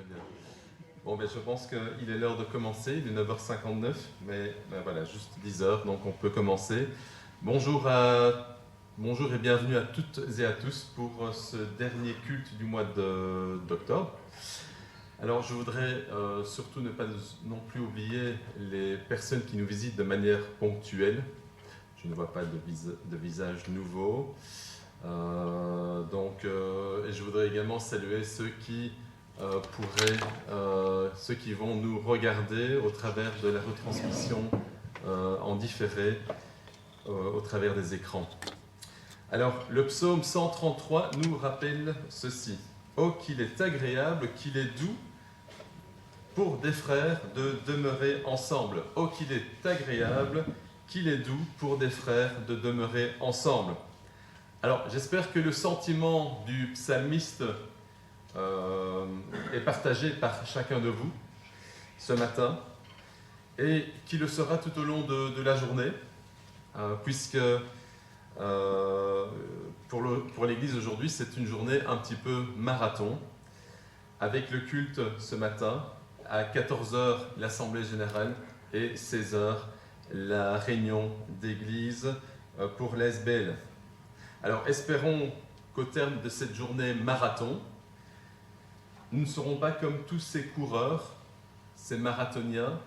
Très bien. Bon, je pense qu'il est l'heure de commencer, il est 9h59, mais voilà, juste 10h, donc on peut commencer. Bonjour et bienvenue à toutes et à tous pour ce dernier culte du mois d'octobre. Alors je voudrais surtout ne pas non plus oublier les personnes qui nous visitent de manière ponctuelle. Je ne vois pas de visage nouveau. Et je voudrais également saluer ceux qui ceux qui vont nous regarder au travers de la retransmission en différé au travers des écrans. Alors, le psaume 133 nous rappelle ceci. « Oh, qu'il est agréable, qu'il est doux pour des frères de demeurer ensemble. Oh, qu'il est agréable, qu'il est doux pour des frères de demeurer ensemble. » Alors, j'espère que le sentiment du psalmiste est partagé par chacun de vous ce matin et qui le sera tout au long de la journée, puisque pour l'Église aujourd'hui, c'est une journée un petit peu marathon, avec le culte ce matin, à 14h l'Assemblée Générale et 16h la réunion d'Église pour l'ASBL. Alors espérons qu'au terme de cette journée marathon, nous ne serons pas comme tous ces coureurs, ces marathoniens,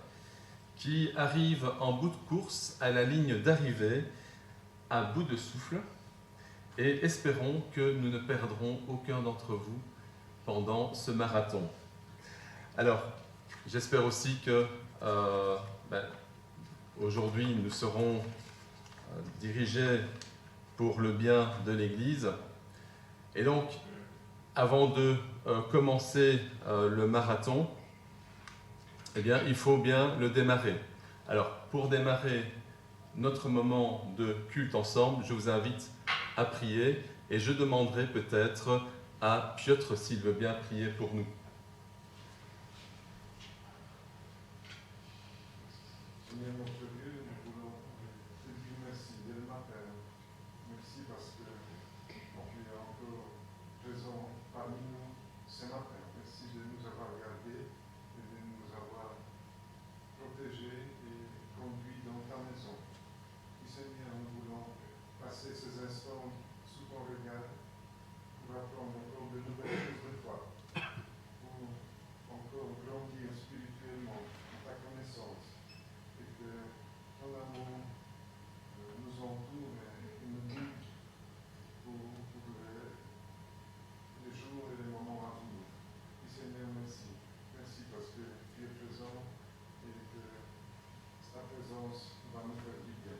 qui arrivent en bout de course à la ligne d'arrivée, à bout de souffle, et espérons que nous ne perdrons aucun d'entre vous pendant ce marathon. Alors, j'espère aussi que aujourd'hui nous serons dirigés pour le bien de l'Église. Et donc, avant de commencer le marathon, eh bien, il faut bien le démarrer. Alors, pour démarrer notre moment de culte ensemble, je vous invite à prier et je demanderai peut-être à Piotr s'il veut bien prier pour nous. Seigneur notre Dieu, nous voulons te dire merci dès le matin. Merci parce que tu es encore présent parmi nous ce matin. Merci de nous avoir gardés et de nous avoir protégés et conduits dans ta maison. Et Seigneur, nous voulons passer ces instants sous ton regard pour apprendre encore de nouvelles choses de toi, pour encore grandir spirituellement dans ta connaissance. Et que ton amour nous entoure et nous guide pour les jours et les moments à venir. Et Seigneur, merci. Merci parce que tu es présent et que ta présence va nous faire du bien.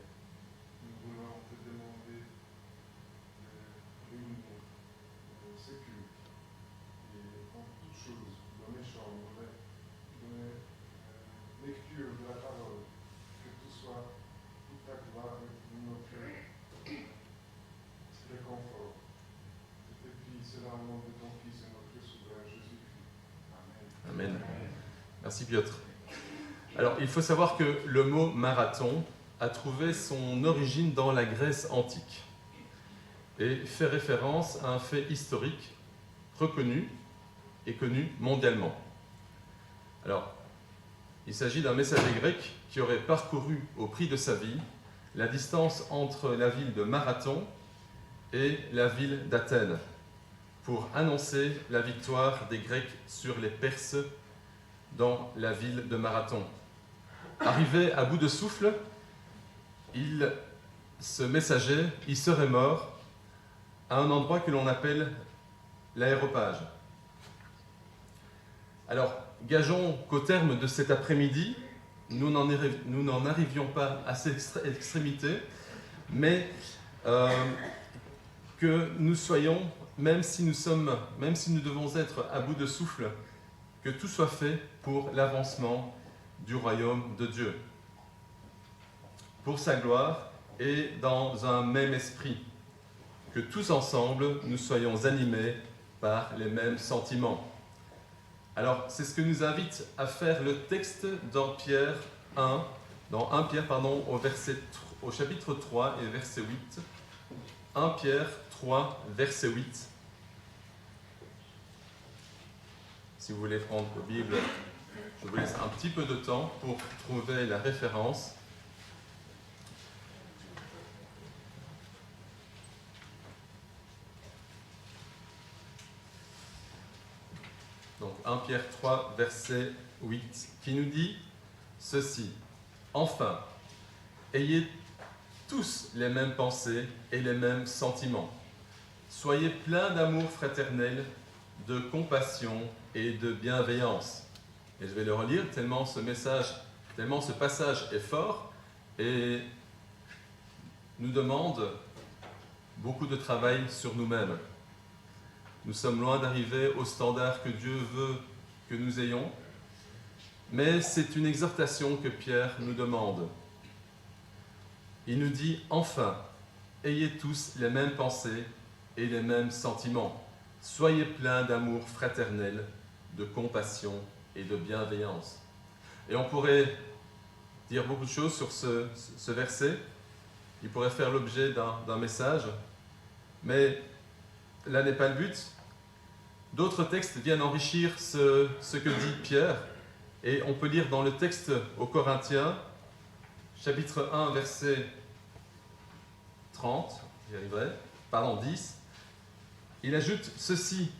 Nous voulons te demander de réunir ces cultes et en toutes choses, dans les chambres, dans les lecture de la parole, que tout soit toute ta gloire et notre réconfort. Je te prie cela au nom de ton Fils et notre Sauveur Jésus-Christ. Amen. Amen. Merci Piotr. Alors, il faut savoir que le mot marathon a trouvé son origine dans la Grèce antique et fait référence à un fait historique reconnu et connu mondialement. Alors, il s'agit d'un messager grec qui aurait parcouru au prix de sa vie la distance entre la ville de Marathon et la ville d'Athènes pour annoncer la victoire des Grecs sur les Perses dans la ville de Marathon. Arrivé à bout de souffle, ce messager, il serait mort à un endroit que l'on appelle l'aéropage. Alors, gageons qu'au terme de cet après-midi, nous n'en arrivions pas à cette extrémité, mais que nous soyons, même si nous devons être à bout de souffle, que tout soit fait pour l'avancement du royaume de Dieu, pour sa gloire et dans un même esprit, que tous ensemble nous soyons animés par les mêmes sentiments. Alors, c'est ce que nous invite à faire le texte dans 1 Pierre, au chapitre 3 et verset 8. 1 Pierre 3, verset 8. si vous voulez prendre vos Bibles, je vous laisse un petit peu de temps pour trouver la référence. Donc 1 Pierre 3, verset 8, qui nous dit ceci. Enfin, ayez tous les mêmes pensées et les mêmes sentiments. Soyez pleins d'amour fraternel, de compassion et de bienveillance. Et je vais le relire tellement ce passage est fort et nous demande beaucoup de travail sur nous-mêmes. Nous sommes loin d'arriver au standard que Dieu veut que nous ayons, mais c'est une exhortation que Pierre nous demande. Il nous dit « Enfin, ayez tous les mêmes pensées et les mêmes sentiments. Soyez pleins d'amour fraternel, de compassion et de bienveillance. » Et on pourrait dire beaucoup de choses sur ce verset. Il pourrait faire l'objet d'un message, mais là n'est pas le but. D'autres textes viennent enrichir ce que dit Pierre, et on peut lire dans le texte aux Corinthiens, chapitre 1, verset 30, j'y arriverai, 10. Il ajoute ceci,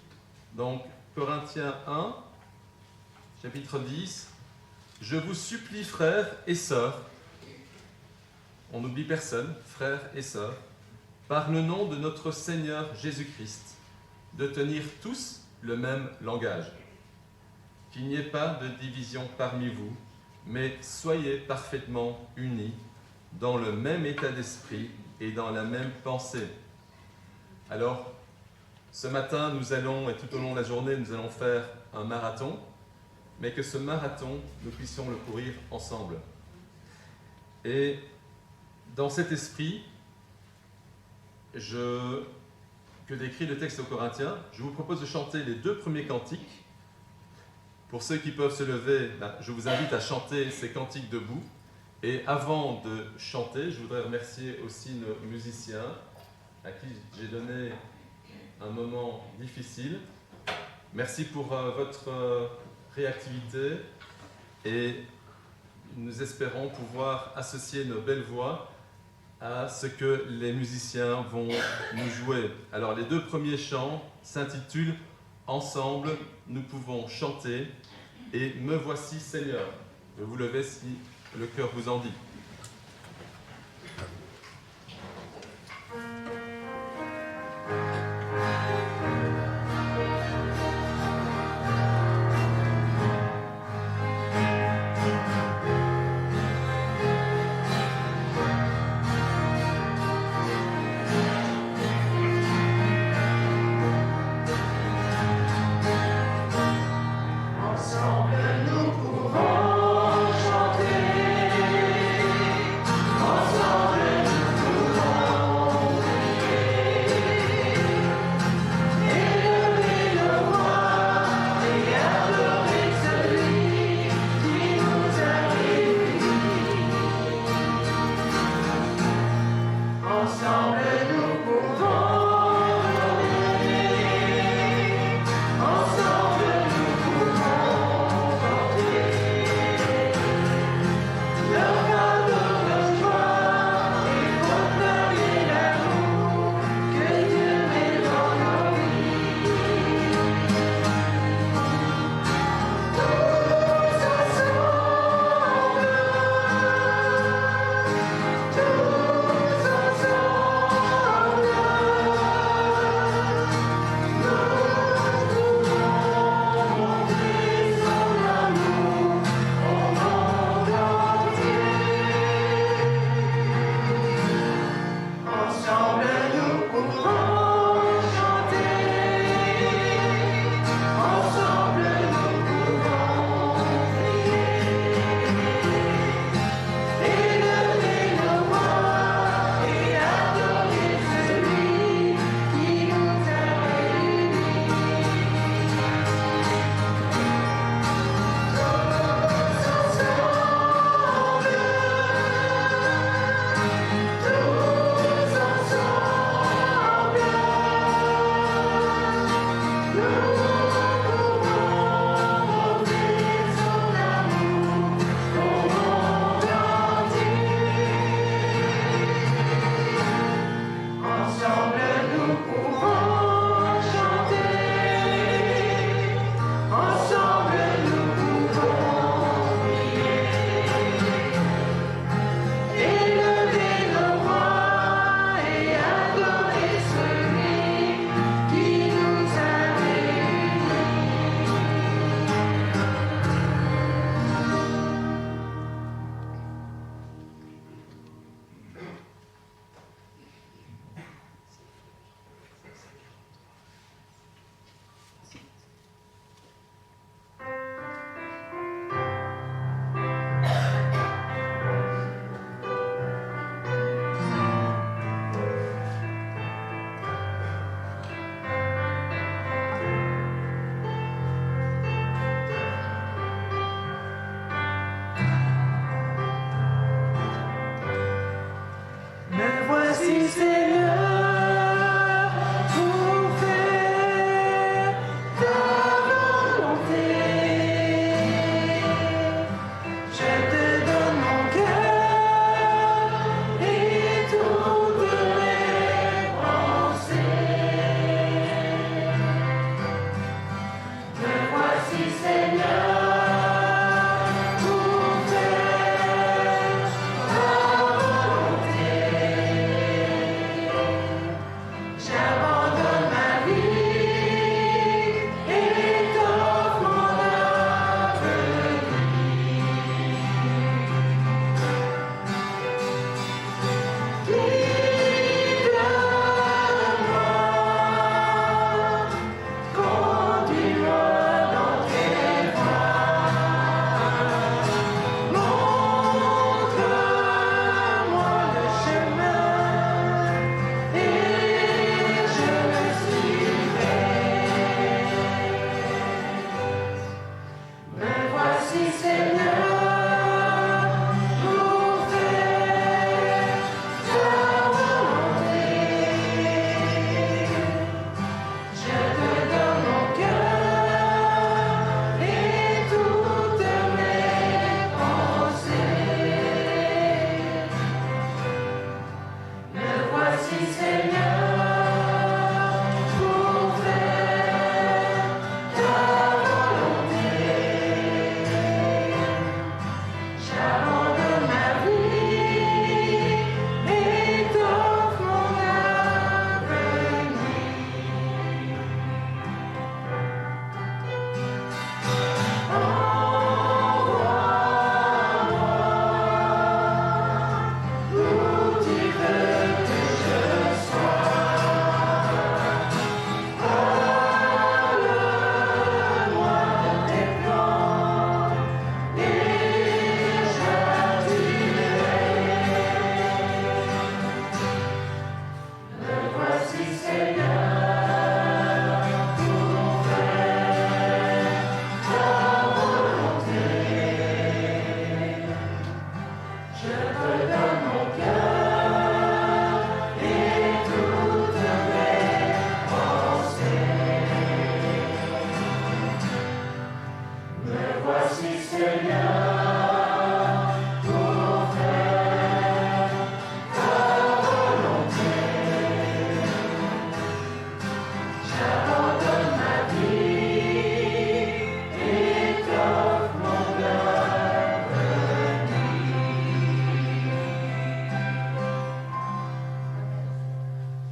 donc Corinthiens 1, chapitre 10, « Je vous supplie, frères et sœurs, on n'oublie personne, frères et sœurs, par le nom de notre Seigneur Jésus-Christ, de tenir tous le même langage, qu'il n'y ait pas de division parmi vous, mais soyez parfaitement unis dans le même état d'esprit et dans la même pensée. » Alors, ce matin, nous allons, et tout au long de la journée, nous allons faire un marathon, mais que ce marathon, nous puissions le courir ensemble. Et dans cet esprit, que décrit le texte aux Corinthiens, je vous propose de chanter les 2 premiers cantiques. Pour ceux qui peuvent se lever, je vous invite à chanter ces cantiques debout. Et avant de chanter, je voudrais remercier aussi nos musiciens, à qui j'ai donné un moment difficile. Merci pour votre réactivité et nous espérons pouvoir associer nos belles voix à ce que les musiciens vont nous jouer. Alors les 2 premiers chants s'intitulent « Ensemble, nous pouvons chanter » et « Me voici Seigneur ». Je vais vous lever si le cœur vous en dit. Ensemble, nous pouvons chanter.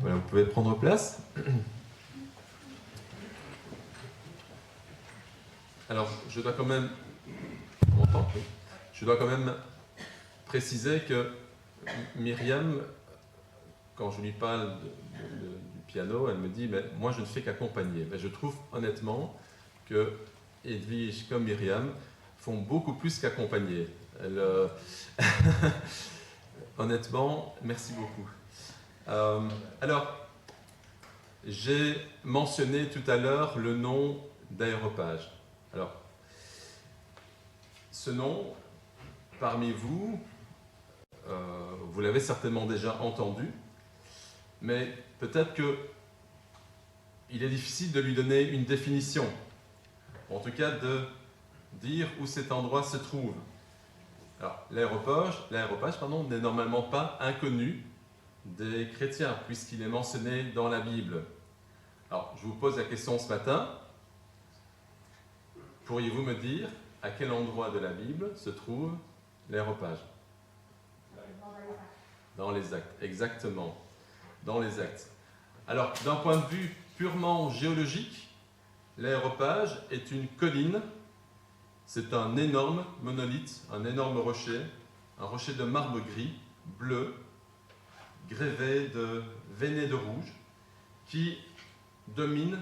Voilà, vous pouvez prendre place. Alors, je dois quand même... On m'entend ? Oui. Je dois quand même préciser que Myriam, quand je lui parle du piano, elle me dit mais moi je ne fais qu'accompagner. Mais je trouve honnêtement que Edwige comme Myriam font beaucoup plus qu'accompagner. Honnêtement, merci beaucoup. Alors, j'ai mentionné tout à l'heure le nom d'Aéropage. Alors, ce nom, parmi vous, vous l'avez certainement déjà entendu, mais peut-être qu'il est difficile de lui donner une définition, en tout cas de dire où cet endroit se trouve. Alors, l'aéropage, n'est normalement pas inconnu des chrétiens, puisqu'il est mentionné dans la Bible. Alors, je vous pose la question ce matin. Pourriez-vous me dire à quel endroit de la Bible se trouve l'aéropage ? Dans les Actes, exactement. Dans les Actes. Alors, d'un point de vue purement géologique, l'aéropage est une colline. C'est un énorme monolithe, un énorme rocher, un rocher de marbre gris, bleu, grévé de veinés de rouge, qui domine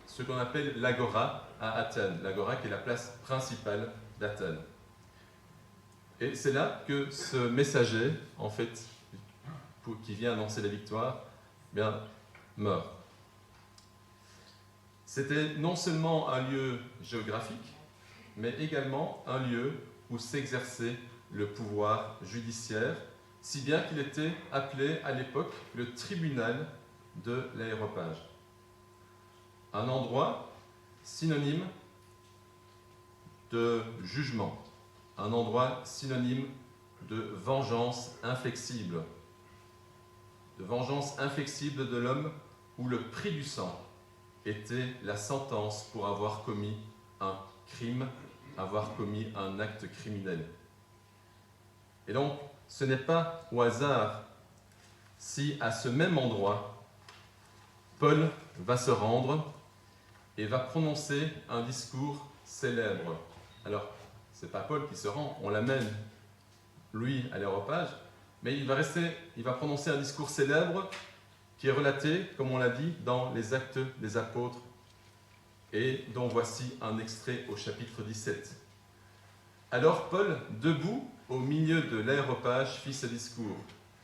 ce qu'on appelle l'Agora à Athènes. L'Agora qui est la place principale d'Athènes. Et c'est là que ce messager, en fait, qui vient annoncer la victoire, bien, meurt. C'était non seulement un lieu géographique, mais également un lieu où s'exerçait le pouvoir judiciaire, si bien qu'il était appelé à l'époque le tribunal de l'aéropage. Un endroit synonyme de jugement, un endroit synonyme de vengeance inflexible de l'homme où le prix du sang était la sentence pour avoir commis un crime, avoir commis un acte criminel. Et donc, ce n'est pas au hasard si à ce même endroit, Paul va se rendre et va prononcer un discours célèbre. Alors, ce n'est pas Paul qui se rend, on l'amène, lui, à l'aéropage, mais il va prononcer un discours célèbre qui est relaté, comme on l'a dit, dans les Actes des Apôtres, et dont voici un extrait au chapitre 17. Alors Paul, debout au milieu de l'aéropage, fit ce discours.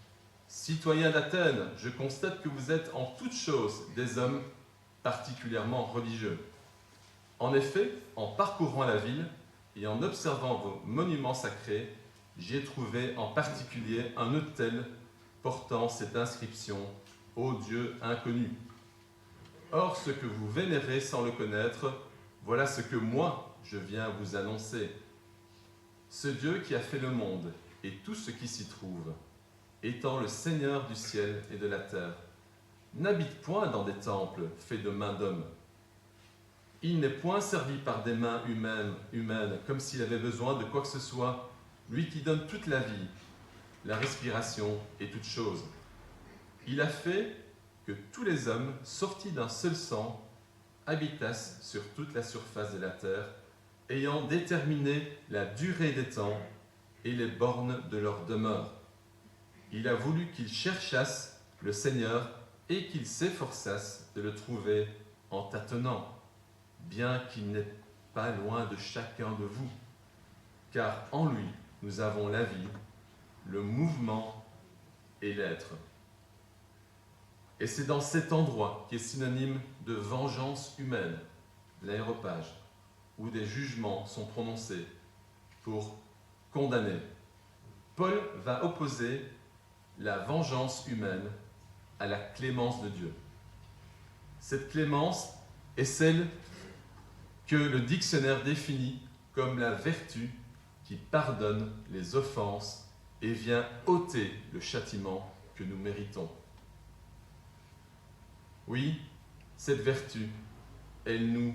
« Citoyens d'Athènes, je constate que vous êtes en toutes choses des hommes particulièrement religieux. En effet, en parcourant la ville et en observant vos monuments sacrés, j'y ai trouvé en particulier un autel portant cette inscription « Ô Dieu inconnu ». Or, ce que vous vénérez sans le connaître, voilà ce que moi, je viens vous annoncer. Ce Dieu qui a fait le monde et tout ce qui s'y trouve, étant le Seigneur du ciel et de la terre, n'habite point dans des temples faits de mains d'hommes. Il n'est point servi par des mains humaines comme s'il avait besoin de quoi que ce soit, lui qui donne toute la vie, la respiration et toute chose. Il a fait que tous les hommes, sortis d'un seul sang, habitassent sur toute la surface de la terre, ayant déterminé la durée des temps et les bornes de leur demeure. Il a voulu qu'ils cherchassent le Seigneur et qu'ils s'efforçassent de le trouver en tâtonnant, bien qu'il n'est pas loin de chacun de vous, car en lui nous avons la vie, le mouvement et l'être. Et c'est dans cet endroit qui est synonyme de vengeance humaine, l'aéropage, où des jugements sont prononcés pour condamner. Paul va opposer la vengeance humaine à la clémence de Dieu. Cette clémence est celle que le dictionnaire définit comme la vertu qui pardonne les offenses et vient ôter le châtiment que nous méritons. Oui, cette vertu, elle nous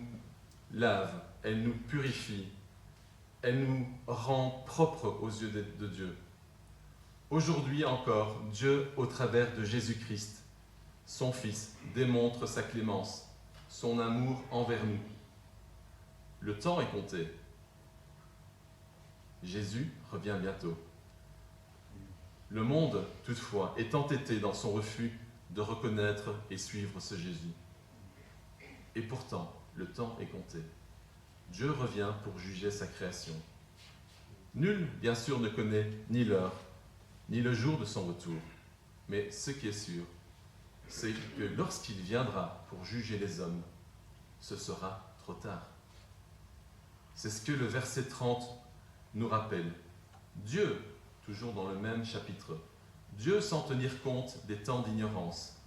lave, elle nous purifie, elle nous rend propres aux yeux de Dieu. Aujourd'hui encore, Dieu, au travers de Jésus-Christ, son Fils, démontre sa clémence, son amour envers nous. Le temps est compté. Jésus revient bientôt. Le monde, toutefois, est entêté dans son refus de reconnaître et suivre ce Jésus. Et pourtant, le temps est compté. Dieu revient pour juger sa création. Nul, bien sûr, ne connaît ni l'heure, ni le jour de son retour. Mais ce qui est sûr, c'est que lorsqu'il viendra pour juger les hommes, ce sera trop tard. C'est ce que le verset 30 nous rappelle. Dieu, toujours dans le même chapitre, Dieu, sans tenir compte des temps d'ignorance,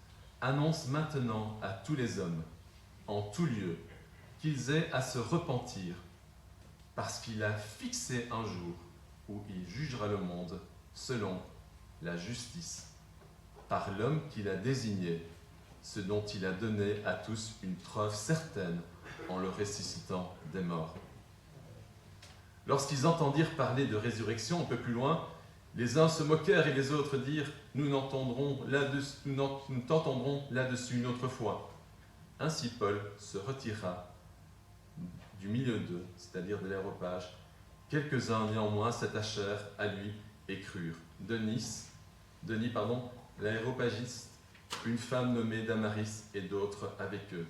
annonce maintenant à tous les hommes, en tout lieu, qu'ils aient à se repentir, parce qu'il a fixé un jour où il jugera le monde selon la justice, par l'homme qu'il a désigné, ce dont il a donné à tous une preuve certaine en le ressuscitant des morts. Lorsqu'ils entendirent parler de résurrection un peu plus loin, les uns se moquèrent et les autres dirent « Nous t'entendrons là-dessus une autre fois ». Ainsi Paul se retira du milieu d'eux, c'est-à-dire de l'aréopage. Quelques-uns néanmoins s'attachèrent à lui et crurent. Denis, l'aréopagiste, une femme nommée Damaris et d'autres avec eux.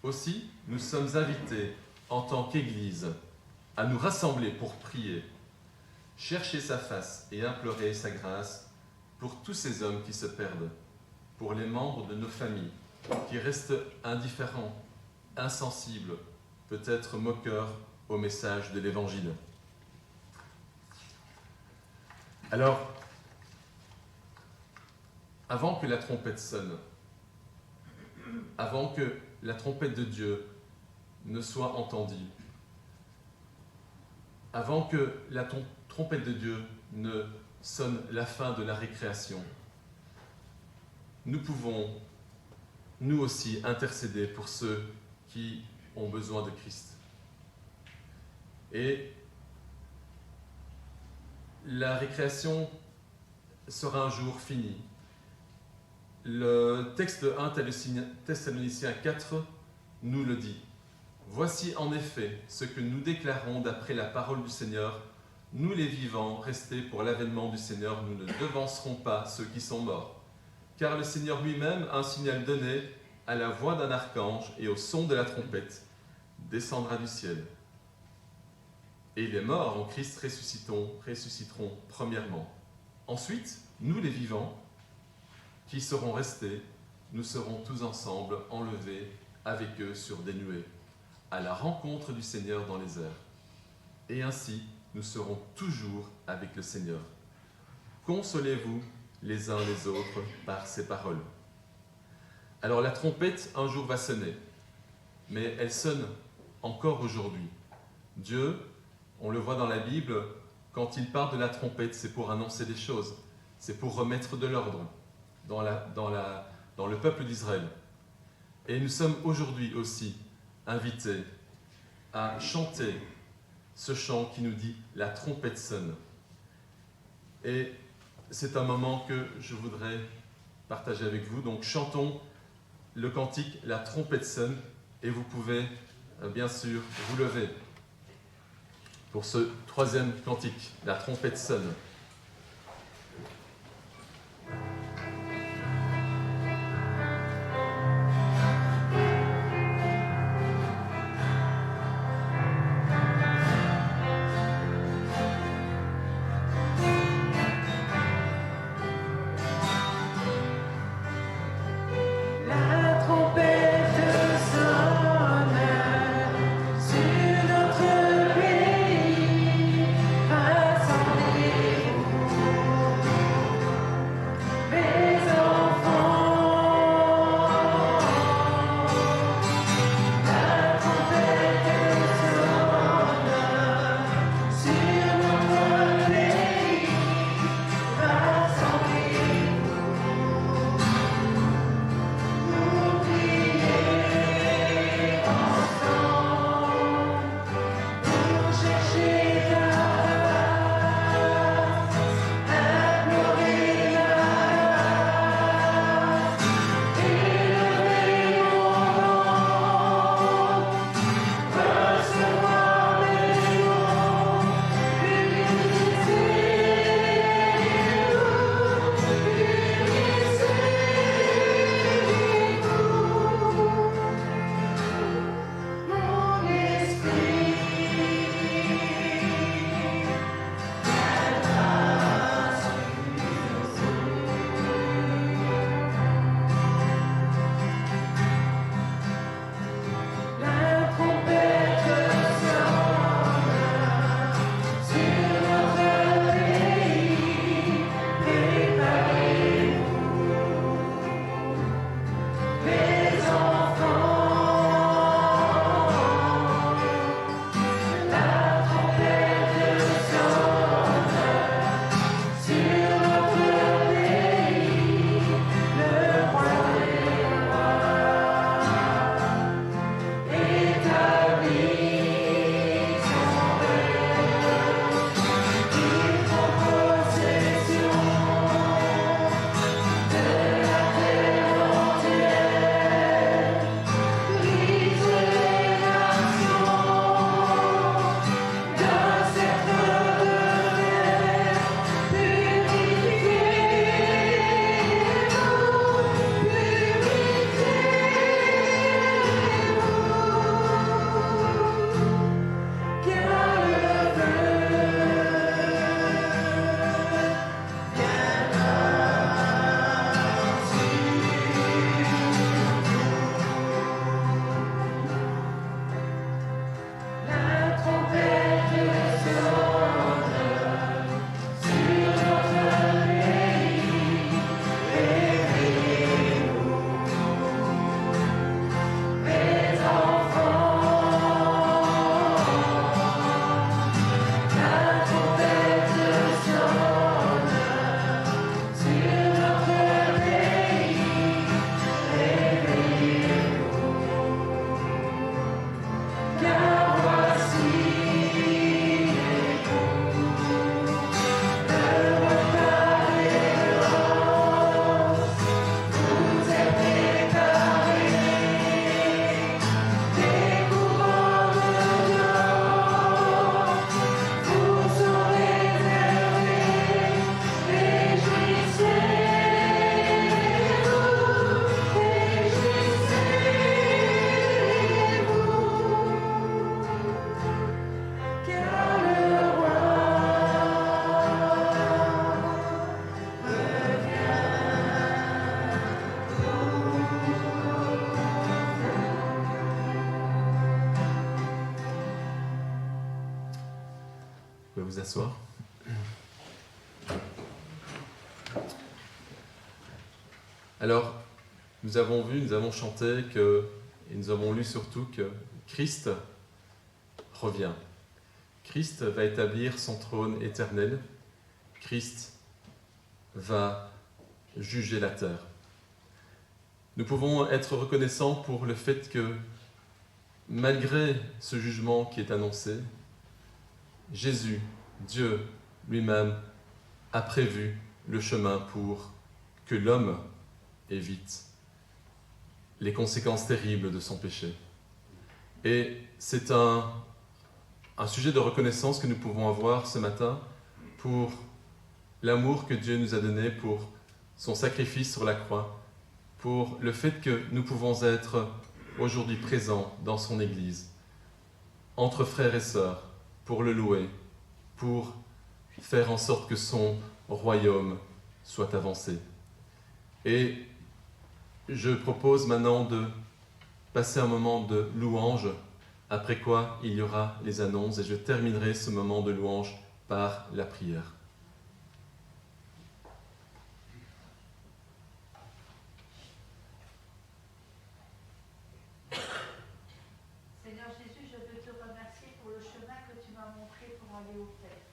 Aussi, nous sommes invités en tant qu'Église à nous rassembler pour prier, chercher sa face et implorer sa grâce pour tous ces hommes qui se perdent, pour les membres de nos familles qui restent indifférents, insensibles, peut-être moqueurs au message de l'Évangile. Alors, avant que la trompette sonne, avant que la trompette de Dieu ne soit entendue, avant que la trompette de Dieu ne sonne la fin de la récréation, nous pouvons, nous aussi, intercéder pour ceux qui ont besoin de Christ. Et la récréation sera un jour finie. Le texte de 1 Thessaloniciens 4 nous le dit. Voici en effet ce que nous déclarons d'après la parole du Seigneur. Nous les vivants, restés pour l'avènement du Seigneur, nous ne devancerons pas ceux qui sont morts. Car le Seigneur lui-même, un signal donné, à la voix d'un archange et au son de la trompette, descendra du ciel. Et les morts en Christ ressusciteront premièrement. Ensuite, nous les vivants, qui serons restés, nous serons tous ensemble enlevés avec eux sur des nuées, à la rencontre du Seigneur dans les airs. Et ainsi, nous serons toujours avec le Seigneur. Consolez-vous les uns les autres par ces paroles. Alors la trompette un jour va sonner, mais elle sonne encore aujourd'hui. Dieu, on le voit dans la Bible, quand il parle de la trompette, c'est pour annoncer des choses, c'est pour remettre de l'ordre dans le peuple d'Israël. Et nous sommes aujourd'hui aussi invités à chanter ce chant qui nous dit « La trompette sonne ». Et c'est un moment que je voudrais partager avec vous. Donc chantons le cantique « La trompette sonne » et vous pouvez bien sûr vous lever pour ce troisième cantique « La trompette sonne ». Sur notre pays, rassemblés vous asseoir. Alors, nous avons vu, nous avons chanté et nous avons lu surtout que Christ revient. Christ va établir son trône éternel. Christ va juger la terre. Nous pouvons être reconnaissants pour le fait que, malgré ce jugement qui est annoncé, Jésus, Dieu lui-même, a prévu le chemin pour que l'homme évite les conséquences terribles de son péché. Et c'est un sujet de reconnaissance que nous pouvons avoir ce matin pour l'amour que Dieu nous a donné, pour son sacrifice sur la croix, pour le fait que nous pouvons être aujourd'hui présents dans son Église, entre frères et sœurs, pour le louer, pour faire en sorte que son royaume soit avancé. Et je propose maintenant de passer un moment de louange, après quoi il y aura les annonces, et je terminerai ce moment de louange par la prière. Seigneur Jésus, je veux te remercier pour le chemin que tu m'as montré pour aller au Père.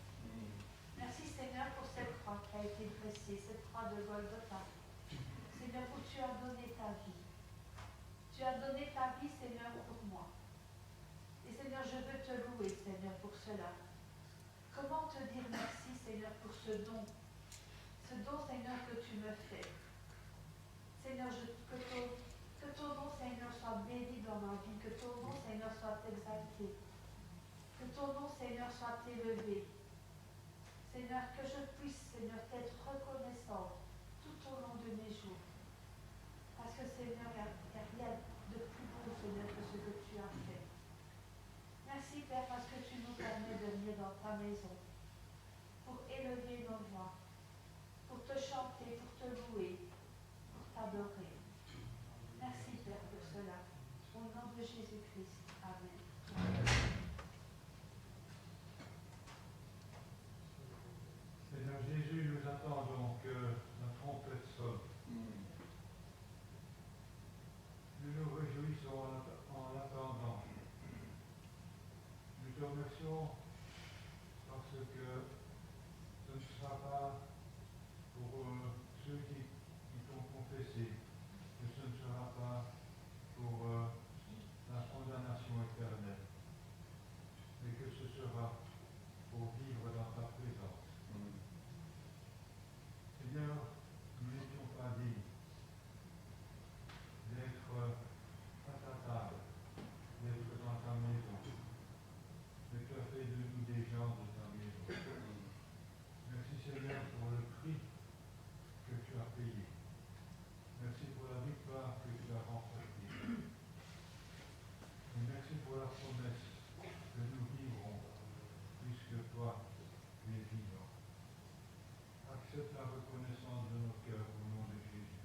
Merci Seigneur pour cette croix qui a été dressée, cette croix de Golgotha. Seigneur, où tu as donné ta vie. Tu as donné ta vie, Seigneur, pour moi. Et Seigneur, je veux te louer, Seigneur, pour cela. Comment te dire merci, Seigneur, pour ce don, Seigneur, que tu me fais. Seigneur, que ton nom, Seigneur, soit béni dans ma vie, que ton nom, Seigneur, soit exalté, que ton nom, Seigneur, soit élevé. Seigneur, que je puisse, Seigneur, t'être reconnaissant tout au long de mes jours. Parce que, Seigneur, il n'y a rien de plus beau, Seigneur, que ce que tu as fait. Merci, Père, parce que tu nous permets de venir dans ta maison pour élever nos voix, pour te chanter, pour te louer, pour t'adorer. Merci, Père, pour cela. Au nom de Jésus-Christ. Amen. Seigneur Jésus, nous attendons que la trompette sonne. Nous nous réjouissons en l'attendant. Nous te remercions parce que ce ne sera pas pour ceux qui t'ont confessé, que ce ne sera pas pour la condamnation éternelle, mais que ce sera pour vivre dans ta présence. Seigneur, nous n'étions pas dignes d'être à ta table, d'être dans ta maison, mais tu as fait de nous des gens de ta maison. Merci Seigneur pour le prix que tu as payé. Merci pour la victoire que tu as remportée. Et merci pour la promesse que nous vivrons, puisque toi, tu es vivant. Accepte la reconnaissance de nos cœurs au nom de Jésus.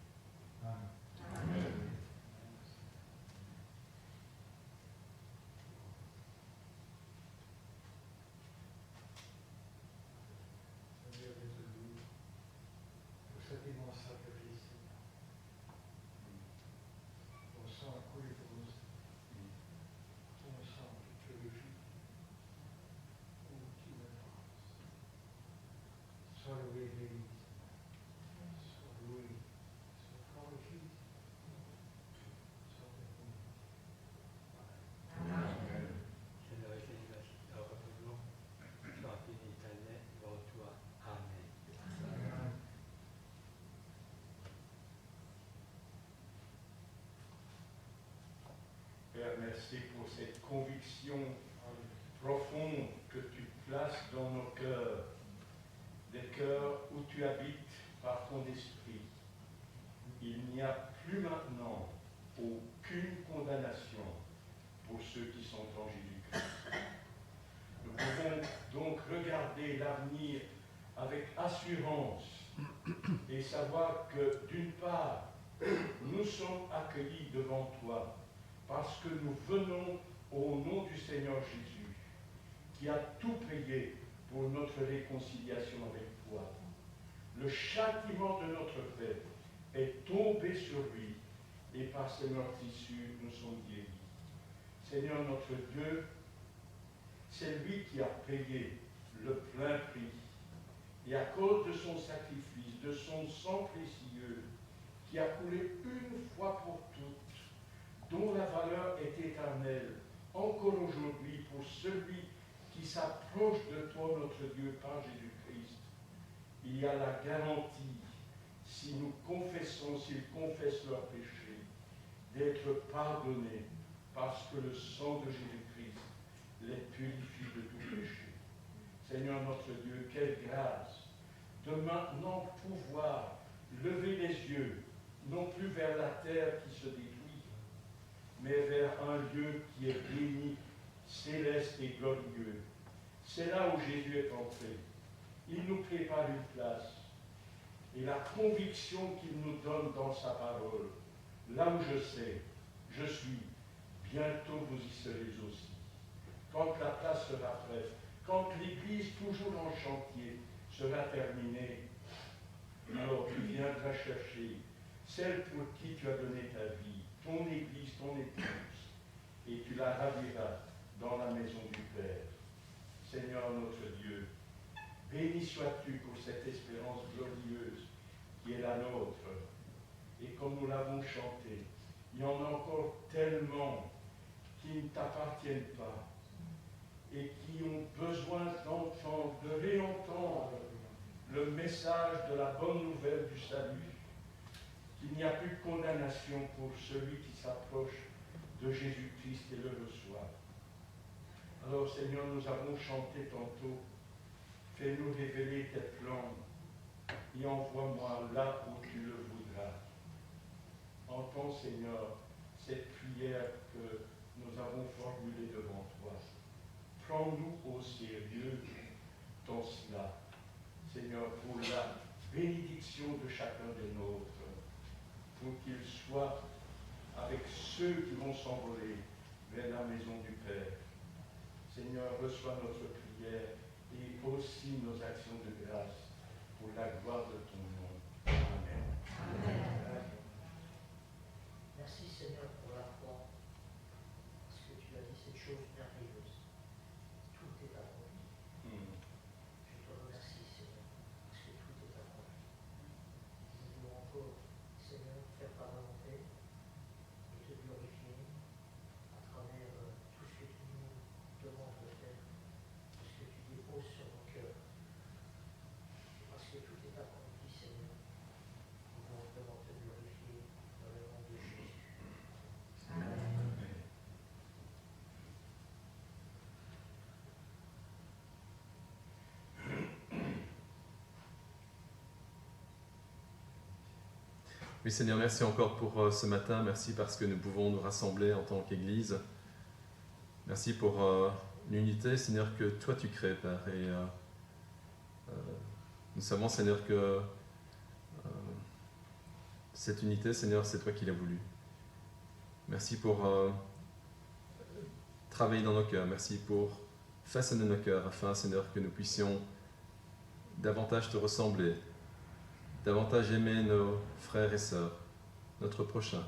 Amen. Amen. Seigneur, je te loue pour cet immense sacrifice. Ton sang a coulé pour nous. Ton sang qui purifie. Où tu me penses. Sois loué, béni. Sois loué. Sois glorifié. Sois béni. Amen. Seigneur Jésus, merci de ta revenue. Sois béni éternel devant toi. Amen. Amen. Père, merci pour cette conviction profonde que tu places dans nos cœurs, des cœurs où tu habites par ton esprit. Il n'y a plus maintenant aucune condamnation pour ceux qui sont en Jésus-Christ. Nous pouvons donc regarder l'avenir avec assurance et savoir que d'une part, nous sommes accueillis devant toi parce que nous venons au nom du Seigneur Jésus, qui a tout payé pour notre réconciliation avec toi. Le châtiment de notre fait est tombé sur lui, et par ses meurtrissures, nous sommes guéris. Seigneur notre Dieu, c'est lui qui a payé le plein prix. Et à cause de son sacrifice, de son sang précieux, qui a coulé une fois pour toutes, dont la valeur est éternelle, encore aujourd'hui pour celui qui s'approche de toi, notre Dieu, par Jésus-Christ, il y a la garantie, si nous confessons, s'ils confessent leurs péchés, d'être pardonnés, parce que le sang de Jésus-Christ les purifie de tout péché. Seigneur notre Dieu, quelle grâce de maintenant pouvoir lever les yeux, non plus vers la terre qui se détruit, mais vers un lieu qui est béni, céleste et glorieux. C'est là où Jésus est entré. Il nous prépare une place. Et la conviction qu'il nous donne dans sa parole, là où je suis, bientôt vous y serez aussi. Quand la place sera prête, quand l'Église, toujours en chantier, sera terminée, alors tu viendras chercher celle pour qui tu as donné ta vie, ton Église, ton épouse, et tu la raviras dans la maison du Père. Seigneur notre Dieu, béni sois-tu pour cette espérance glorieuse qui est la nôtre. Et comme nous l'avons chanté, il y en a encore tellement qui ne t'appartiennent pas et qui ont besoin d'entendre, de réentendre le message de la bonne nouvelle du salut, qu'il n'y a plus de condamnation pour celui qui s'approche de Jésus-Christ et le reçoit. Alors Seigneur, nous avons chanté tantôt, fais-nous révéler tes plans et envoie-moi là où tu le voudras. Entends Seigneur cette prière que nous avons formulée devant toi. Prends-nous au sérieux dans cela, Seigneur, pour la bénédiction de chacun des nôtres, pour qu'il soit avec ceux qui vont s'envoler vers la maison du Père. Seigneur, reçois notre prière et aussi nos actions de grâce pour la gloire de ton nom. Amen. Amen. Merci Seigneur pour la foi, parce que tu as dit cette chose merveilleuse. Tout est accompli. Je te remercie Seigneur, parce que tout est accompli. Nous voulons encore, Seigneur, faire ta volonté et te glorifier à travers tout ce que tu nous demandes de faire, tout ce que tu déposes sur nos cœurs. Parce que tout est accompli, Seigneur, nous voulons vraiment te glorifier dans le nom de Jésus. Amen. Oui Seigneur, merci encore pour ce matin, merci parce que nous pouvons nous rassembler en tant qu'Église. Merci pour l'unité, Seigneur, que toi tu crées, Père. Et nous savons, Seigneur, que cette unité, Seigneur, c'est toi qui l'as voulu. Merci pour travailler dans nos cœurs, merci pour façonner nos cœurs, afin, Seigneur, que nous puissions davantage te ressembler, davantage aimer nos frères et sœurs, notre prochain.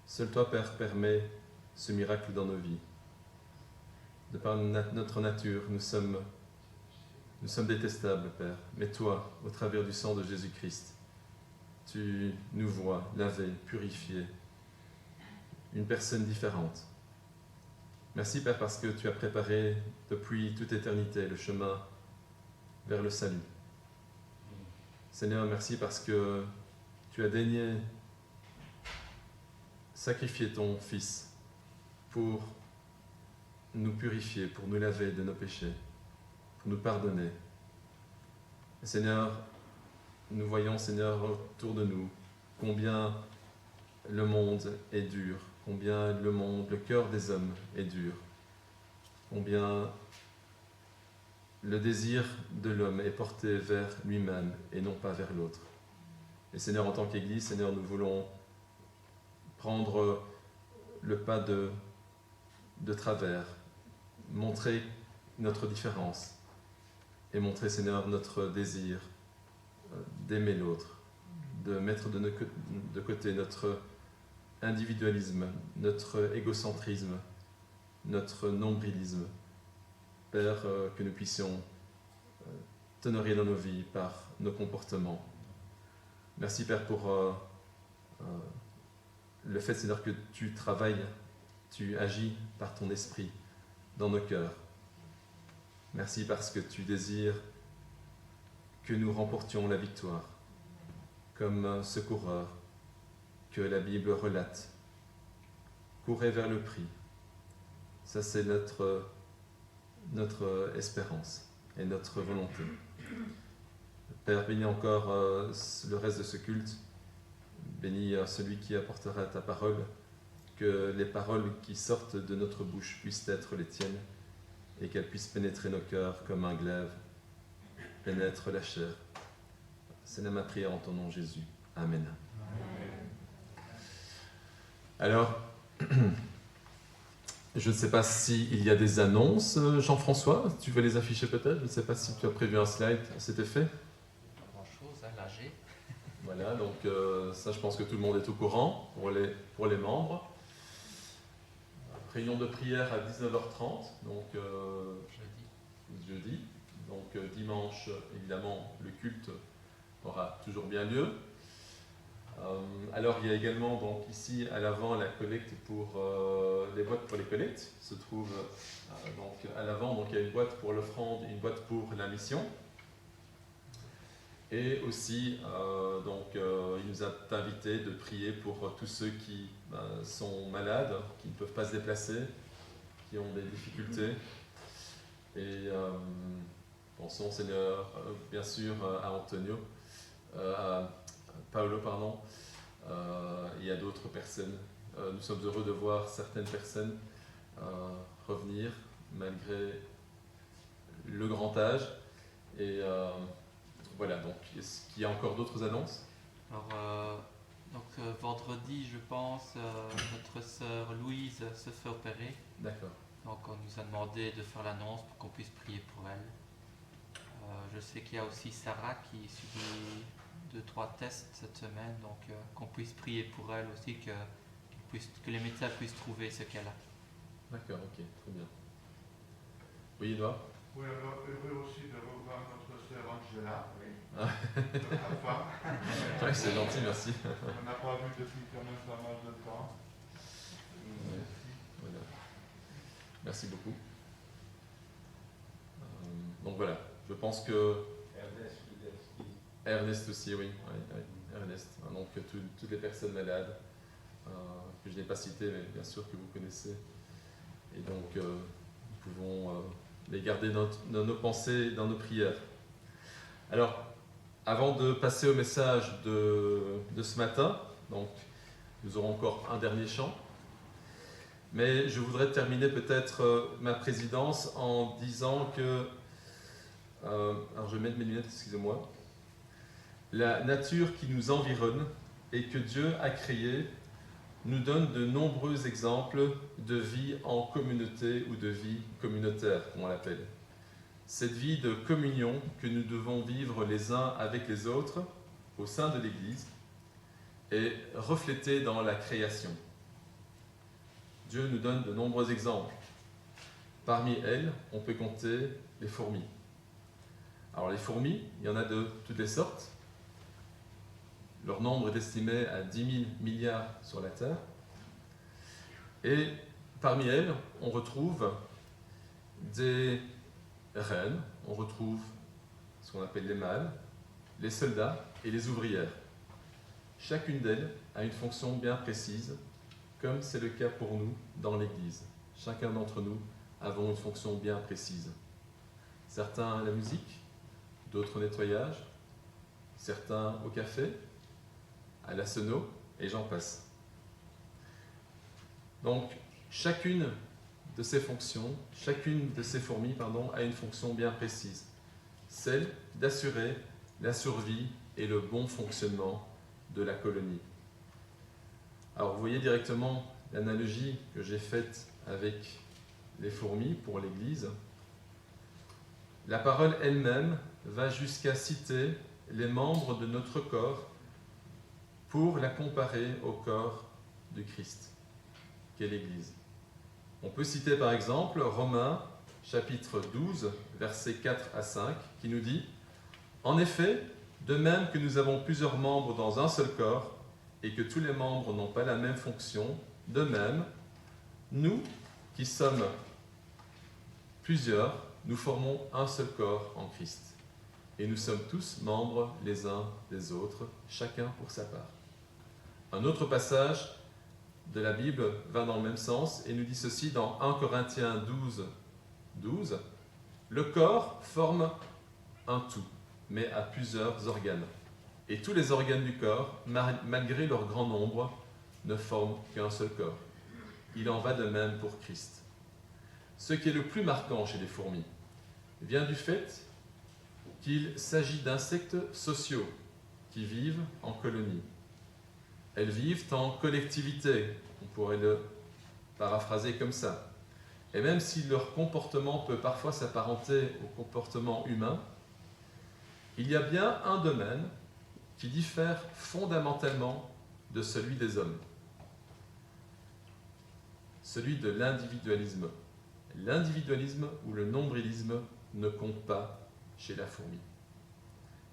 Seul toi, Père, permet ce miracle dans nos vies. De par notre nature, nous sommes détestables, Père, mais toi, au travers du sang de Jésus-Christ, tu nous vois lavés, purifiés, une personne différente. Merci, Père, parce que tu as préparé depuis toute éternité le chemin vers le salut. Seigneur, merci parce que tu as daigné sacrifier ton Fils pour nous purifier, pour nous laver de nos péchés, pour nous pardonner. Et Seigneur, nous voyons, Seigneur, autour de nous, combien le monde est dur, combien le cœur des hommes est dur, combien le désir de l'homme est porté vers lui-même et non pas vers l'autre. Et Seigneur, en tant qu'Église, Seigneur, nous voulons prendre le pas de travers, montrer notre différence et montrer, Seigneur, notre désir d'aimer l'autre, de mettre de côté notre individualisme, notre égocentrisme, notre nombrilisme. Père, que nous puissions t'honorer dans nos vies par nos comportements. Merci, Père, pour le fait, Seigneur, que tu travailles, tu agis par ton esprit dans nos cœurs. Merci parce que tu désires que nous remportions la victoire, comme ce coureur que la Bible relate. Courez vers le prix. Ça, c'est notre espérance et notre volonté. Père, bénis encore le reste de ce culte. Bénis celui qui apportera ta parole, que les paroles qui sortent de notre bouche puissent être les tiennes et qu'elles puissent pénétrer nos cœurs comme un glaive pénètre la chair. C'est là ma prière en ton nom, Jésus. Amen. Alors, je ne sais pas s'il y a des annonces, Jean-François, tu veux les afficher peut-être? Je ne sais pas si tu as prévu un slide à cet effet. Pas grand-chose, l'AG. Voilà, donc ça je pense que tout le monde est au courant pour les membres. Réunion de prière à 19h30, donc jeudi. Donc dimanche, évidemment, le culte aura toujours bien lieu. Alors il y a également donc ici à l'avant la collecte pour les boîtes pour les collectes se trouve donc à l'avant, donc il y a une boîte pour l'offrande, une boîte pour la mission. Et aussi, il nous a invités de prier pour tous ceux qui sont malades, qui ne peuvent pas se déplacer, qui ont des difficultés. Et pensons, Seigneur, bien sûr, à Antonio, à Paolo, pardon, et à d'autres personnes. Nous sommes heureux de voir certaines personnes revenir malgré le grand âge. Et voilà, donc est-ce qu'il y a encore d'autres annonces? Alors, vendredi, je pense, notre sœur Louise se fait opérer. D'accord. Donc on nous a demandé de faire l'annonce pour qu'on puisse prier pour elle. Je sais qu'il y a aussi Sarah qui subit 2-3 tests cette semaine, donc qu'on puisse prier pour elle aussi, que les médecins puissent trouver ce qu'elle a. D'accord, ok, très bien. Oui, Edouard? Oui, alors heureux aussi de revoir notre sœur Angela, Ah. notre femme. Ouais, c'est gentil, merci. On n'a pas vu depuis quand même pas mal de temps. Ouais, voilà. Merci beaucoup. Donc voilà, je pense que Ernest aussi, oui, Ernest. Donc toutes les personnes malades que je n'ai pas citées, mais bien sûr que vous connaissez. Et donc nous pouvons les garder dans nos pensées, dans nos prières. Alors, avant de passer au message de ce matin, donc nous aurons encore un dernier chant. Mais je voudrais terminer peut-être ma présidence en disant que, alors je vais mettre mes lunettes, excusez-moi, la nature qui nous environne et que Dieu a créée nous donne de nombreux exemples de vie en communauté ou de vie communautaire, comme on l'appelle. Cette vie de communion que nous devons vivre les uns avec les autres au sein de l'Église est reflétée dans la création. Dieu nous donne de nombreux exemples. Parmi elles, on peut compter les fourmis. Alors les fourmis, il y en a de toutes les sortes. Leur nombre est estimé à 10 000 milliards sur la Terre. Et parmi elles, on retrouve des reines, on retrouve ce qu'on appelle les mâles, les soldats et les ouvrières. Chacune d'elles a une fonction bien précise, comme c'est le cas pour nous dans l'Église. Chacun d'entre nous avons une fonction bien précise. Certains à la musique, d'autres au nettoyage, certains au café, à la sono, et j'en passe. Donc, chacune de ces fonctions, chacune de ces fourmis, a une fonction bien précise. Celle d'assurer la survie et le bon fonctionnement de la colonie. Alors, vous voyez directement l'analogie que j'ai faite avec les fourmis pour l'Église. La parole elle-même va jusqu'à citer les membres de notre corps pour la comparer au corps du Christ, qu'est l'Église. On peut citer par exemple Romains chapitre 12, versets 4 à 5, qui nous dit « En effet, de même que nous avons plusieurs membres dans un seul corps, et que tous les membres n'ont pas la même fonction, de même, nous, qui sommes plusieurs, nous formons un seul corps en Christ. Et nous sommes tous membres les uns des autres, chacun pour sa part. » Un autre passage de la Bible va dans le même sens et nous dit ceci dans 1 Corinthiens 12, 12. « Le corps forme un tout, mais a plusieurs organes. Et tous les organes du corps, malgré leur grand nombre, ne forment qu'un seul corps. Il en va de même pour Christ. » Ce qui est le plus marquant chez les fourmis vient du fait qu'il s'agit d'insectes sociaux qui vivent en colonie. Elles vivent en collectivité, on pourrait le paraphraser comme ça. Et même si leur comportement peut parfois s'apparenter au comportement humain, il y a bien un domaine qui diffère fondamentalement de celui des hommes, celui de l'individualisme. L'individualisme ou le nombrilisme ne compte pas chez la fourmi.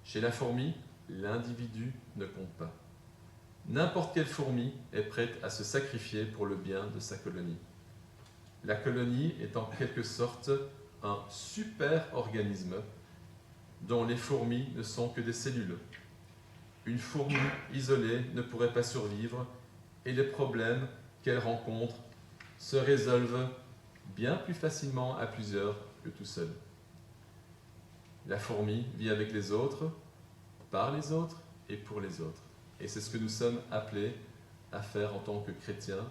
Chez la fourmi, l'individu ne compte pas. N'importe quelle fourmi est prête à se sacrifier pour le bien de sa colonie. La colonie est en quelque sorte un super-organisme dont les fourmis ne sont que des cellules. Une fourmi isolée ne pourrait pas survivre et les problèmes qu'elle rencontre se résolvent bien plus facilement à plusieurs que tout seul. La fourmi vit avec les autres, par les autres et pour les autres. Et c'est ce que nous sommes appelés à faire en tant que chrétiens,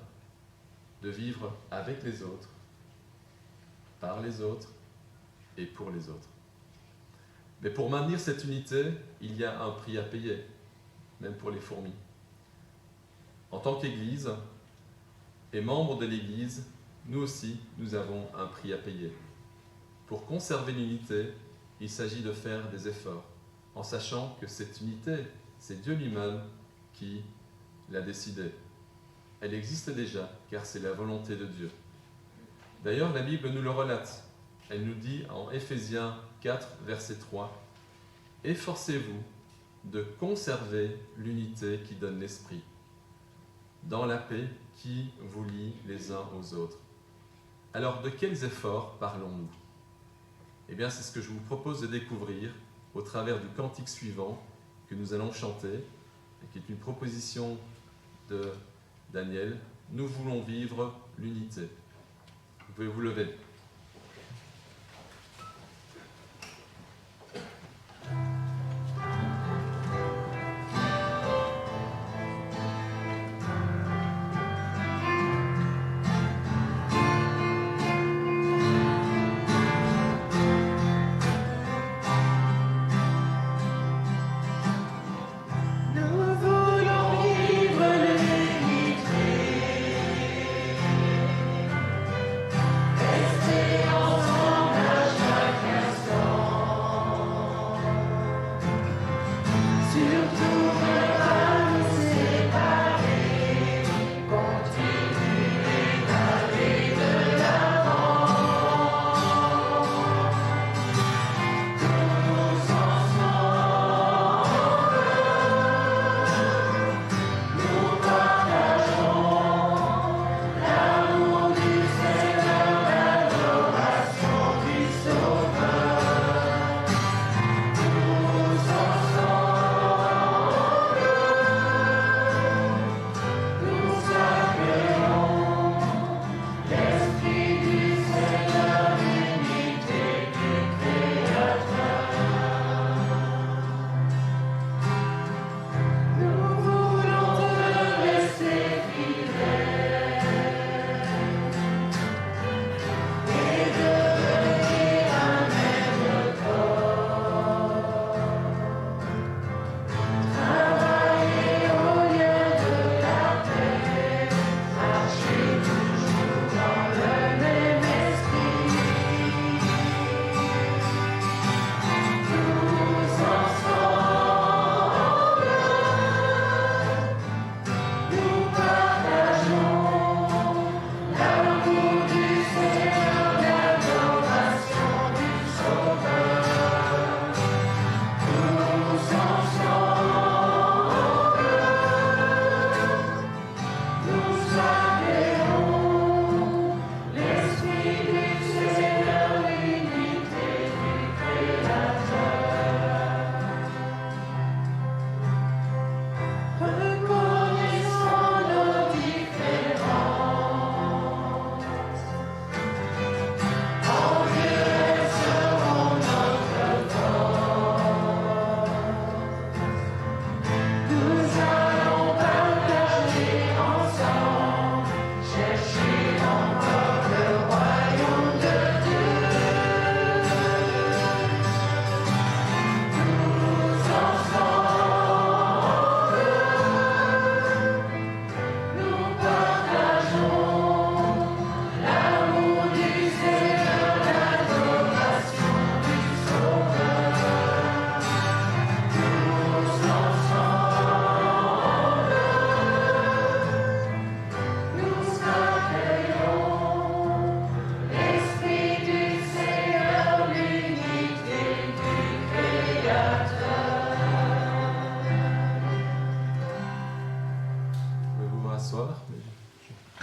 de vivre avec les autres, par les autres et pour les autres. Mais pour maintenir cette unité, il y a un prix à payer, même pour les fourmis. En tant qu'Église et membres de l'Église, nous aussi, nous avons un prix à payer. Pour conserver l'unité, il s'agit de faire des efforts, en sachant que cette unité, c'est Dieu lui-même qui l'a décidée. Elle existe déjà, car c'est la volonté de Dieu. D'ailleurs, la Bible nous le relate. Elle nous dit en Éphésiens 4, verset 3, « Efforcez-vous de conserver l'unité qui donne l'esprit, dans la paix qui vous lie les uns aux autres. » Alors, de quels efforts parlons-nous? Eh bien, c'est ce que je vous propose de découvrir au travers du cantique suivant que nous allons chanter, et qui est une proposition de Daniel. Nous voulons vivre l'unité. Vous pouvez vous lever. Est-ce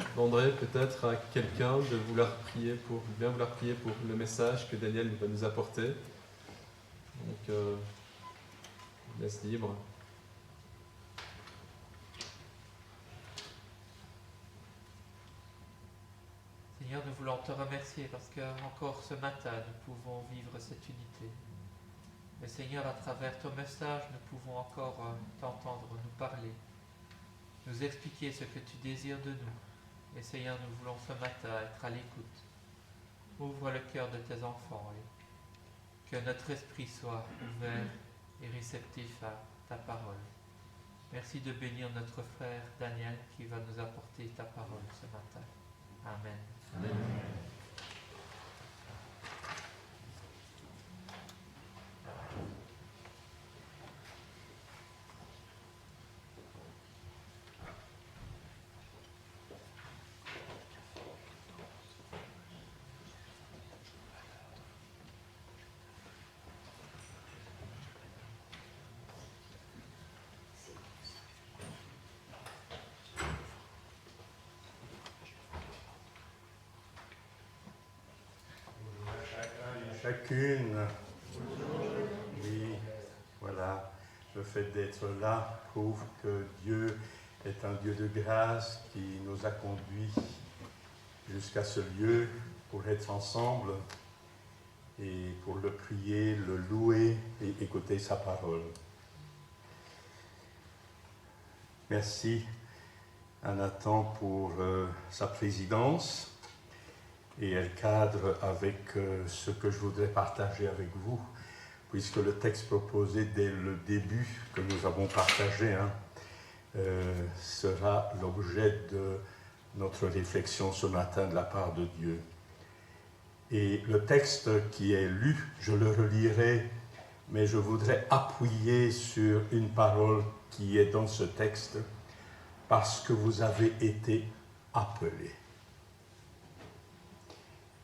demanderai peut-être à quelqu'un de bien vouloir prier pour le message que Daniel va nous apporter. Donc, je laisse libre. Seigneur, nous voulons te remercier parce que encore ce matin, nous pouvons vivre cette unité. Mais Seigneur, à travers ton message, nous pouvons encore t'entendre nous parler, nous expliquer ce que tu désires de nous. Et Seigneur, nous voulons ce matin être à l'écoute. Ouvre le cœur de tes enfants et que notre esprit soit ouvert et réceptif à ta parole. Merci de bénir notre frère Daniel qui va nous apporter ta parole ce matin. Amen. Amen. Chacune. Oui, voilà. Le fait d'être là prouve que Dieu est un Dieu de grâce qui nous a conduits jusqu'à ce lieu pour être ensemble et pour le prier, le louer et écouter sa parole. Merci à Nathan pour sa présidence. Et elle cadre avec ce que je voudrais partager avec vous, puisque le texte proposé dès le début que nous avons partagé sera l'objet de notre réflexion ce matin de la part de Dieu. Et le texte qui est lu, je le relirai, mais je voudrais appuyer sur une parole qui est dans ce texte, parce que vous avez été appelés.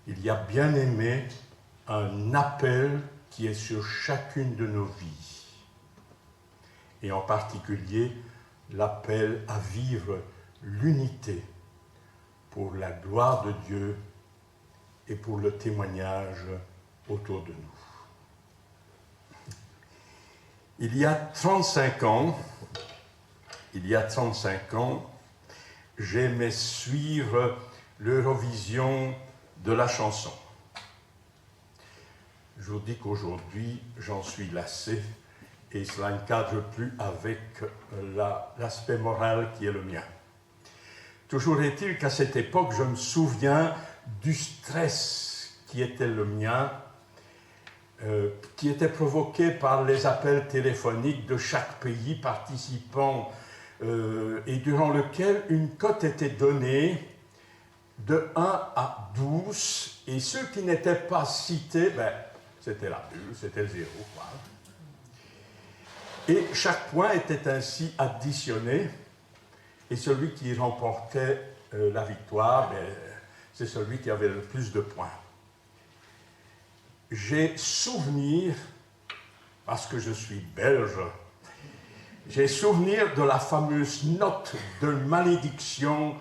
Il y a bien aimé un appel qui est sur chacune de nos vies, et en particulier l'appel à vivre l'unité pour la gloire de Dieu et pour le témoignage autour de nous. Il y a 35 ans, j'aimais suivre l'Eurovision de la chanson. Je vous dis qu'aujourd'hui, j'en suis lassé et cela ne cadre plus avec l'aspect moral qui est le mien. Toujours est-il qu'à cette époque, je me souviens du stress qui était le mien, qui était provoqué par les appels téléphoniques de chaque pays participant et durant lequel une cote était donnée de 1 à 12, et ceux qui n'étaient pas cités, c'était la bulle, c'était le 0. Quoi. Et chaque point était ainsi additionné, et celui qui remportait la victoire, c'est celui qui avait le plus de points. J'ai souvenir, parce que je suis belge, j'ai souvenir de la fameuse note de malédiction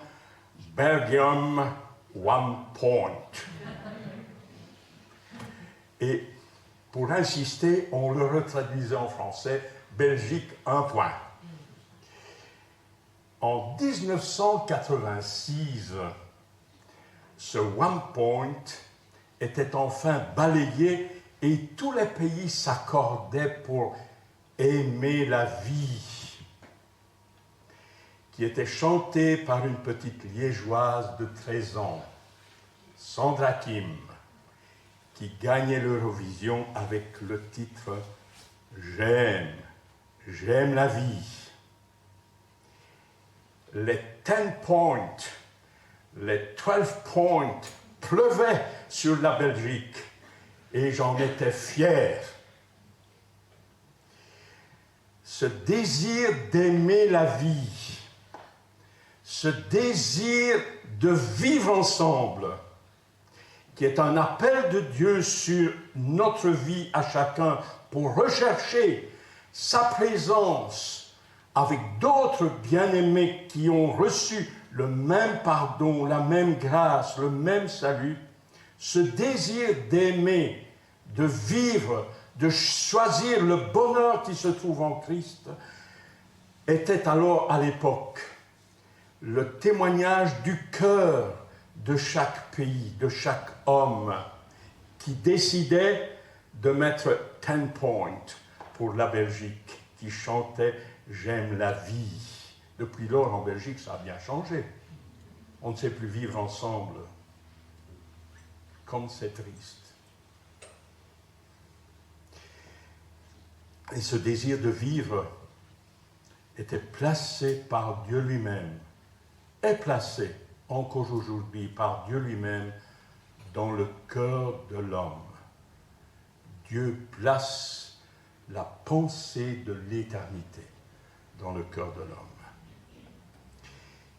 Belgium 1 point. Et pour insister, on le retraduisait en français, Belgique 1 point. En 1986, ce 1 point était enfin balayé et tous les pays s'accordaient pour aimer la vie, qui était chantée par une petite liégeoise de 13 ans, Sandra Kim, qui gagnait l'Eurovision avec le titre « J'aime la vie ». Les 10 points, les 12 points pleuvaient sur la Belgique et j'en étais fier. Ce désir d'aimer la vie, ce désir de vivre ensemble, qui est un appel de Dieu sur notre vie à chacun pour rechercher sa présence avec d'autres bien-aimés qui ont reçu le même pardon, la même grâce, le même salut, ce désir d'aimer, de vivre, de choisir le bonheur qui se trouve en Christ, était alors à l'époque le témoignage du cœur de chaque pays, de chaque homme qui décidait de mettre 10 points pour la Belgique, qui chantait « J'aime la vie ». Depuis lors, en Belgique, ça a bien changé. On ne sait plus vivre ensemble. Comme c'est triste. Et ce désir de vivre était placé par Dieu lui-même, est placé encore aujourd'hui par Dieu lui-même dans le cœur de l'homme. Dieu place la pensée de l'éternité dans le cœur de l'homme.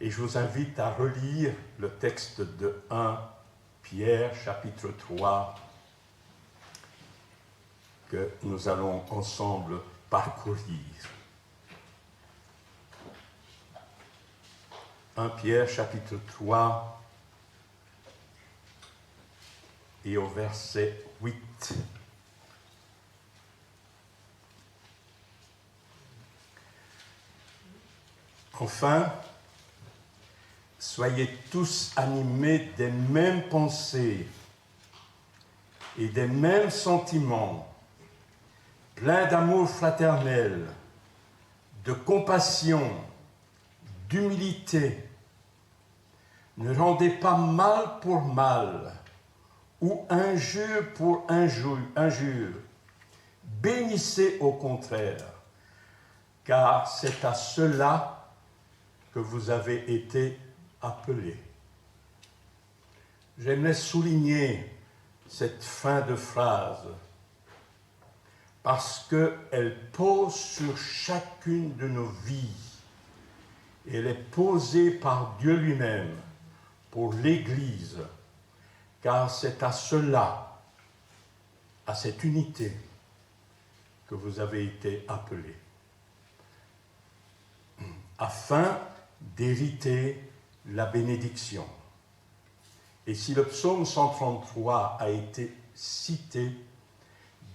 Et je vous invite à relire le texte de 1 Pierre, chapitre 3, que nous allons ensemble parcourir. 1 Pierre, chapitre 3, et au verset 8. Enfin, soyez tous animés des mêmes pensées et des mêmes sentiments, pleins d'amour fraternel, de compassion, d'humilité. Ne rendez pas mal pour mal ou injure pour injure. Bénissez au contraire, car c'est à cela que vous avez été appelés. J'aimerais souligner cette fin de phrase parce qu'elle pose sur chacune de nos vies et elle est posée par Dieu lui-même pour l'Église, car c'est à cela, à cette unité, que vous avez été appelés, afin d'hériter la bénédiction. Et si le psaume 133 a été cité,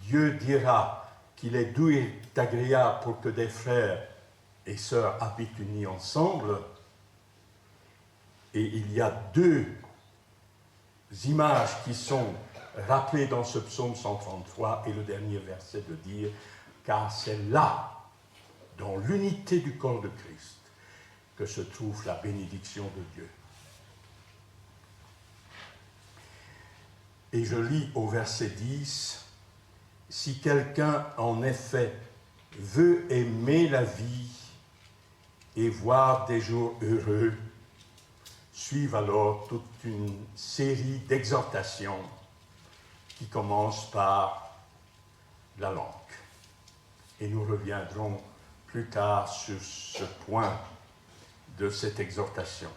Dieu dira qu'il est doux et agréable pour que des frères et sœurs habitent unis ensemble. Et il y a deux images qui sont rappelées dans ce psaume 133 et le dernier verset de dire « Car c'est là, dans l'unité du corps de Christ, que se trouve la bénédiction de Dieu. » Et je lis au verset 10, « Si quelqu'un en effet veut aimer la vie et voir des jours heureux, suivent alors toute une série d'exhortations qui commencent par la langue. Et nous reviendrons plus tard sur ce point de cette exhortation.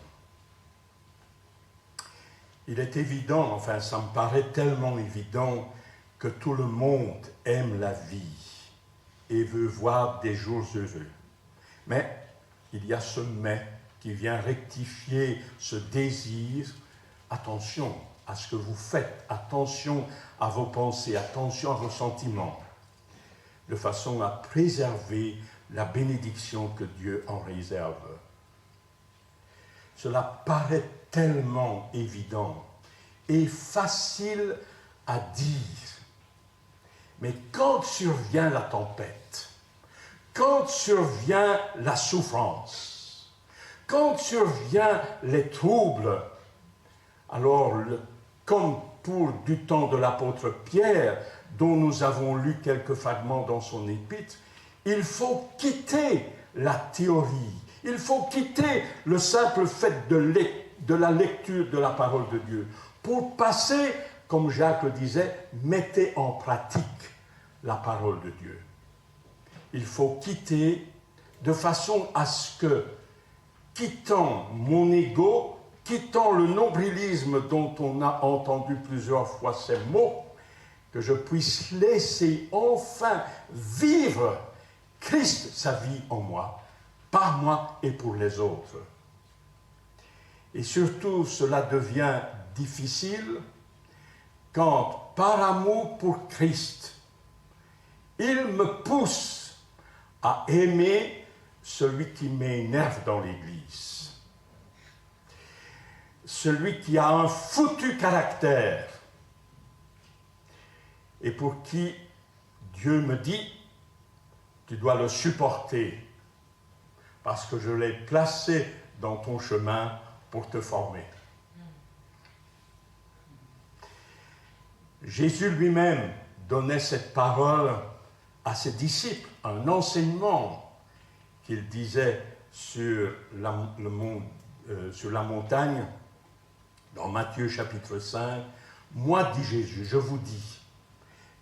Il est évident, enfin ça me paraît tellement évident, que tout le monde aime la vie et veut voir des jours heureux. Mais il y a ce « mais » qui vient rectifier ce désir. Attention à ce que vous faites, attention à vos pensées, attention à vos sentiments, de façon à préserver la bénédiction que Dieu en réserve. Cela paraît tellement évident et facile à dire. Mais quand survient la tempête, quand survient la souffrance, quand survient les troubles, alors, comme pour du temps de l'apôtre Pierre, dont nous avons lu quelques fragments dans son épître, il faut quitter la théorie, il faut quitter le simple fait de la lecture de la parole de Dieu, pour passer, comme Jacques le disait, mettez en pratique la parole de Dieu. Il faut quitter de façon à ce que, quittant mon ego, quittant le nombrilisme dont on a entendu plusieurs fois ces mots, que je puisse laisser enfin vivre Christ sa vie en moi, par moi et pour les autres. Et surtout, cela devient difficile quand, par amour pour Christ, il me pousse à aimer celui qui m'énerve dans l'Église, celui qui a un foutu caractère et pour qui Dieu me dit, tu dois le supporter parce que je l'ai placé dans ton chemin pour te former. Jésus lui-même donnait cette parole à ses disciples, un enseignement qu'il disait sur la montagne, dans Matthieu chapitre 5. Moi, dit Jésus, je vous dis,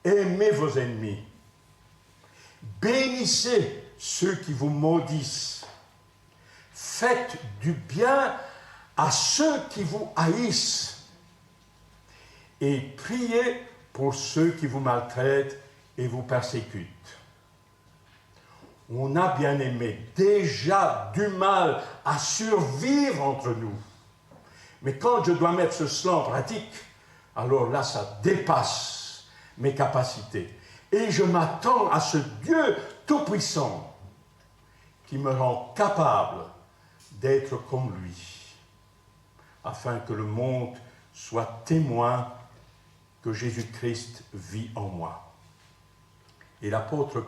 aimez vos ennemis, bénissez ceux qui vous maudissent, faites du bien à ceux qui vous haïssent et priez pour ceux qui vous maltraitent et vous persécutent. On a, bien aimé, déjà du mal à survivre entre nous. Mais quand je dois mettre cela en pratique, alors là, ça dépasse mes capacités. Et je m'attends à ce Dieu tout-puissant qui me rend capable d'être comme lui, afin que le monde soit témoin que Jésus-Christ vit en moi. Et l'apôtre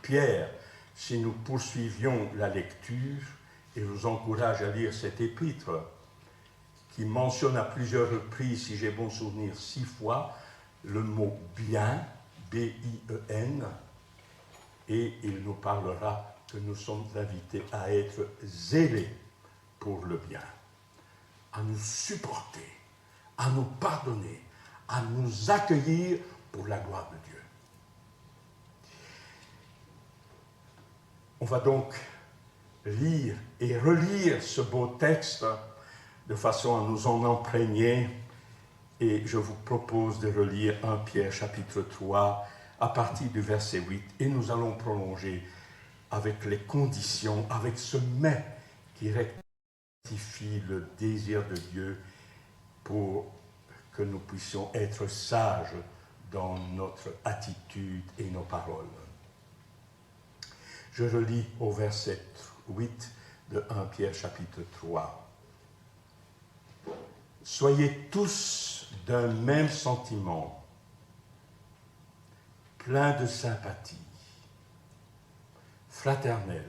Pierre, si nous poursuivions la lecture, et je vous encourage à lire cet épître, qui mentionne à plusieurs reprises, si j'ai bon souvenir, 6 fois, le mot bien, B-I-E-N, et il nous parlera que nous sommes invités à être zélés pour le bien, à nous supporter, à nous pardonner, à nous accueillir pour la gloire de Dieu. On va donc lire et relire ce beau texte de façon à nous en imprégner, et je vous propose de relire 1 Pierre chapitre 3 à partir du verset 8, et nous allons prolonger avec les conditions, avec ce mais qui rectifie le désir de Dieu pour que nous puissions être sages dans notre attitude et nos paroles. Je relis au verset 8 de 1 Pierre chapitre 3. Soyez tous d'un même sentiment, plein de sympathie, fraternel,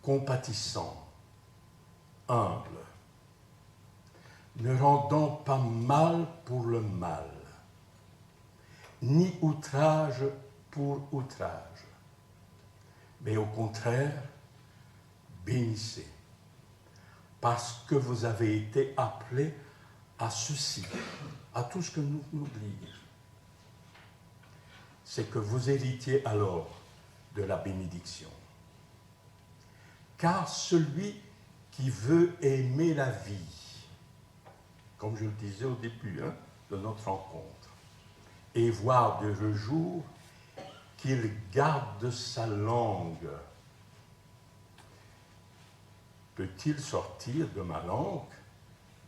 compatissant, humble, ne rendant pas mal pour le mal, ni outrage pour outrage, mais au contraire, bénissez, parce que vous avez été appelés à ceci, à tout ce que nous oublions. C'est que vous héritiez alors de la bénédiction. Car celui qui veut aimer la vie, comme je le disais au début de notre rencontre, et voir d'heureux jours, qu'il garde sa langue. Peut-il sortir de ma langue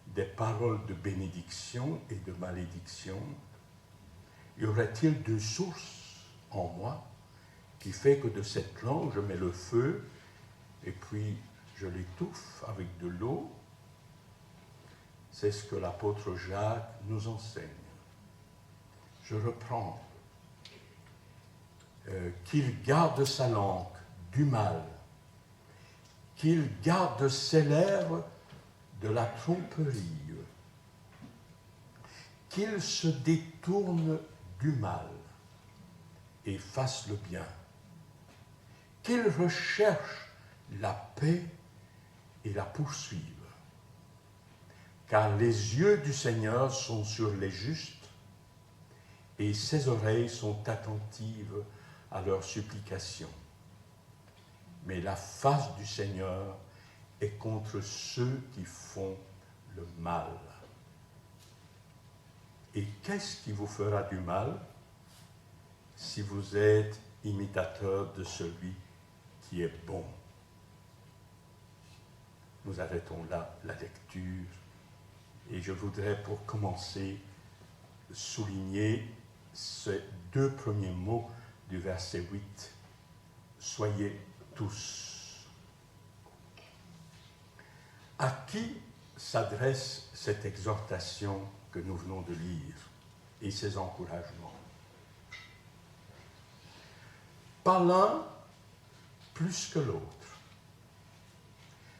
des paroles de bénédiction et de malédiction? Y aurait-il deux sources en moi qui fait que de cette langue je mets le feu et puis je l'étouffe avec de l'eau? C'est ce que l'apôtre Jacques nous enseigne. Je reprends. Qu'il garde sa langue du mal, qu'il garde ses lèvres de la tromperie, qu'il se détourne du mal et fasse le bien, qu'il recherche la paix et la poursuive, car les yeux du Seigneur sont sur les justes et ses oreilles sont attentives à leurs supplications. Mais la face du Seigneur est contre ceux qui font le mal. Et qu'est-ce qui vous fera du mal si vous êtes imitateur de celui qui est bon? nous arrêtons là la lecture. Et je voudrais, pour commencer, souligner ces 2 premiers mots du verset 8. Soyez tous. À qui s'adresse cette exhortation que nous venons de lire et ces encouragements? Pas l'un plus que l'autre.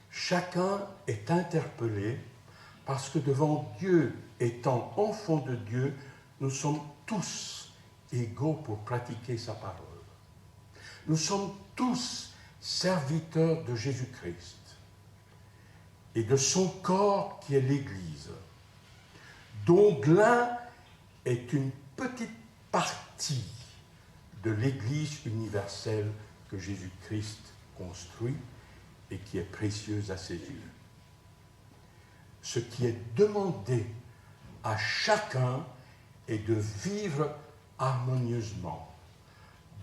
Chacun est interpellé parce que devant Dieu, étant enfants de Dieu, nous sommes tous égaux pour pratiquer sa parole. Nous sommes tous serviteurs de Jésus-Christ et de son corps qui est l'Église, dont l'un est une petite partie de l'Église universelle que Jésus-Christ construit et qui est précieuse à ses yeux. Ce qui est demandé à chacun est de vivre harmonieusement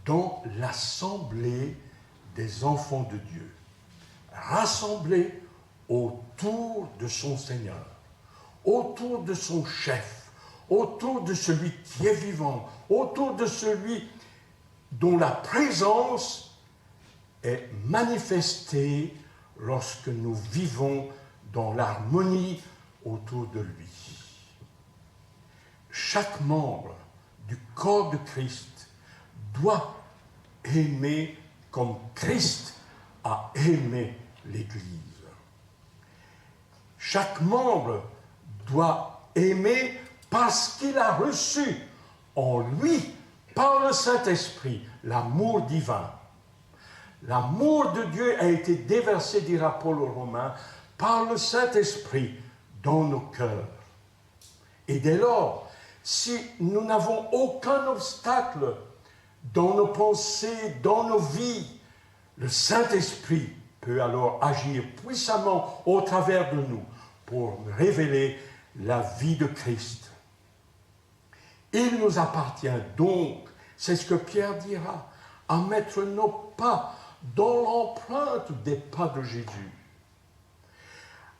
dans l'assemblée des enfants de Dieu, rassemblés autour de son Seigneur, autour de son chef, autour de celui qui est vivant, autour de celui dont la présence est manifestée lorsque nous vivons dans l'harmonie autour de lui. Chaque membre du corps de Christ doit aimer comme Christ a aimé l'Église. Chaque membre doit aimer parce qu'il a reçu en lui, par le Saint-Esprit, l'amour divin. L'amour de Dieu a été déversé, dira Paul aux Romains, par le Saint-Esprit dans nos cœurs. Et dès lors, si nous n'avons aucun obstacle dans nos pensées, dans nos vies, le Saint-Esprit peut alors agir puissamment au travers de nous pour révéler la vie de Christ. Il nous appartient donc, c'est ce que Pierre dira, à mettre nos pas dans l'empreinte des pas de Jésus,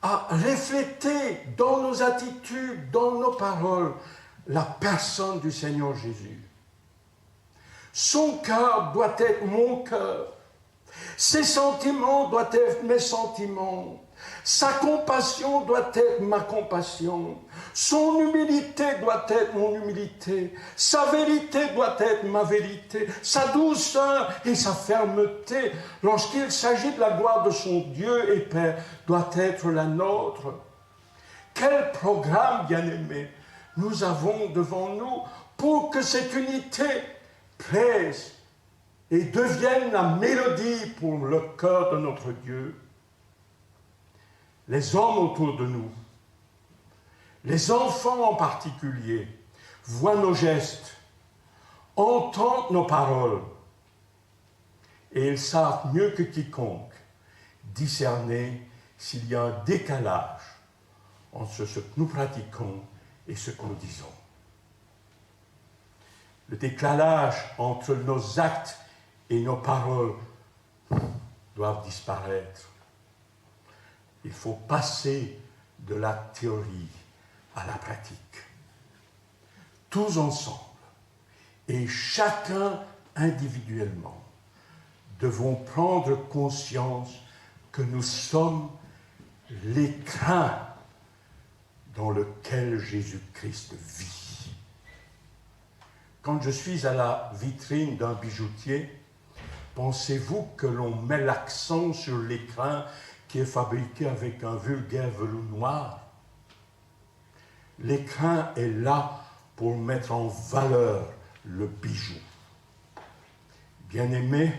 à refléter dans nos attitudes, dans nos paroles, la personne du Seigneur Jésus. Son cœur doit être mon cœur, ses sentiments doivent être mes sentiments, sa compassion doit être ma compassion, son humilité doit être mon humilité, sa vérité doit être ma vérité, sa douceur et sa fermeté, lorsqu'il s'agit de la gloire de son Dieu et Père, doit être la nôtre. Quel programme, bien-aimés, nous avons devant nous pour que cette unité plaise et devienne la mélodie pour le cœur de notre Dieu. Les hommes autour de nous, les enfants en particulier, voient nos gestes, entendent nos paroles, et ils savent mieux que quiconque discerner s'il y a un décalage entre ce que nous pratiquons et ce que nous disons. Le décalage entre nos actes et nos paroles doivent disparaître. Il faut passer de la théorie à la pratique. Tous ensemble et chacun individuellement devons prendre conscience que nous sommes l'écrin dans lequel Jésus-Christ vit. Quand je suis à la vitrine d'un bijoutier, pensez-vous que l'on met l'accent sur l'écrin qui est fabriqué avec un vulgaire velours noir? L'écrin est là pour mettre en valeur le bijou. Bien-aimés,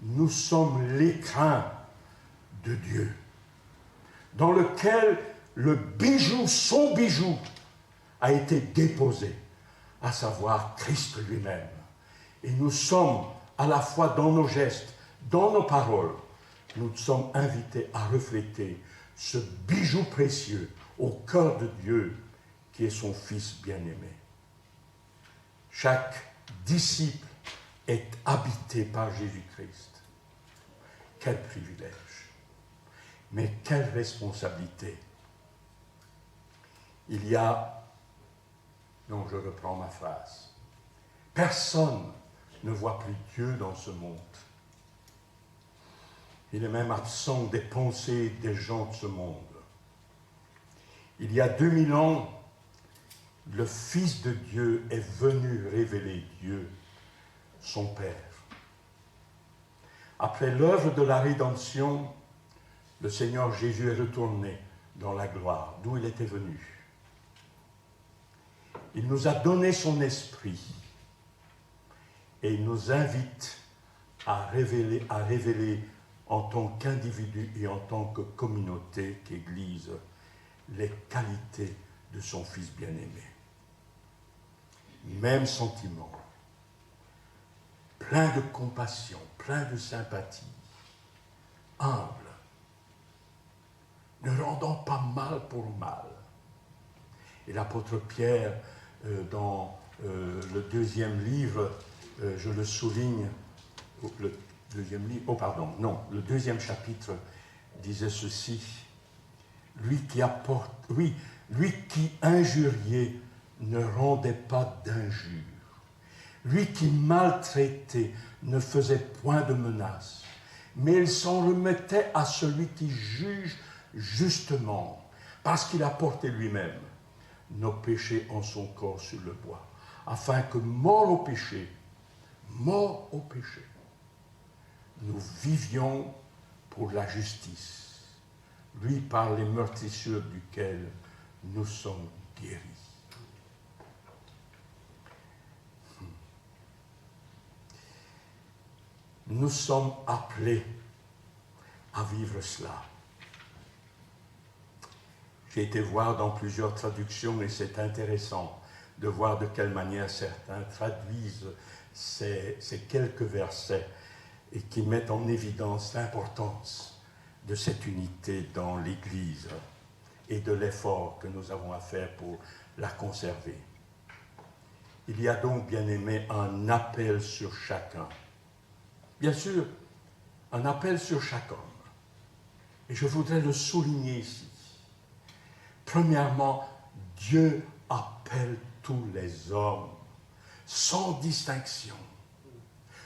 nous sommes l'écrin de Dieu, dans lequel le bijou, son bijou, a été déposé, à savoir Christ lui-même. Et nous sommes à la fois dans nos gestes, dans nos paroles, nous sommes invités à refléter ce bijou précieux au cœur de Dieu qui est son Fils bien-aimé. Chaque disciple est habité par Jésus-Christ. Quel privilège! Mais quelle responsabilité! Il y a, non, je reprends ma phrase, personne ne voit plus Dieu dans ce monde. Il est même absent des pensées des gens de ce monde. Il y a 2000 ans, le Fils de Dieu est venu révéler Dieu, son Père. Après l'œuvre de la rédemption, le Seigneur Jésus est retourné dans la gloire, d'où il était venu. Il nous a donné son esprit et il nous invite à révéler en tant qu'individu et en tant que communauté, qu'Église, les qualités de son Fils bien-aimé. Même sentiment, plein de compassion, plein de sympathie, humble, ne rendant pas mal pour mal. Et l'apôtre Pierre, dans le deuxième livre, je le souligne, le deuxième chapitre disait ceci: lui qui injuriait ne rendait pas d'injure, lui qui maltraitait ne faisait point de menace, mais il s'en remettait à celui qui juge justement, parce qu'il a porté lui-même nos péchés en son corps sur le bois, afin que, morts au péché, nous vivions pour la justice, lui par les meurtrissures duquel nous sommes guéris. Nous sommes appelés à vivre cela. J'ai été voir dans plusieurs traductions et c'est intéressant de voir de quelle manière certains traduisent ces quelques versets et qui mettent en évidence l'importance de cette unité dans l'Église et de l'effort que nous avons à faire pour la conserver. Il y a donc, bien-aimés, un appel sur chacun. Bien sûr, un appel sur chaque homme. Et je voudrais le souligner ici. Premièrement, Dieu appelle tous les hommes, sans distinction,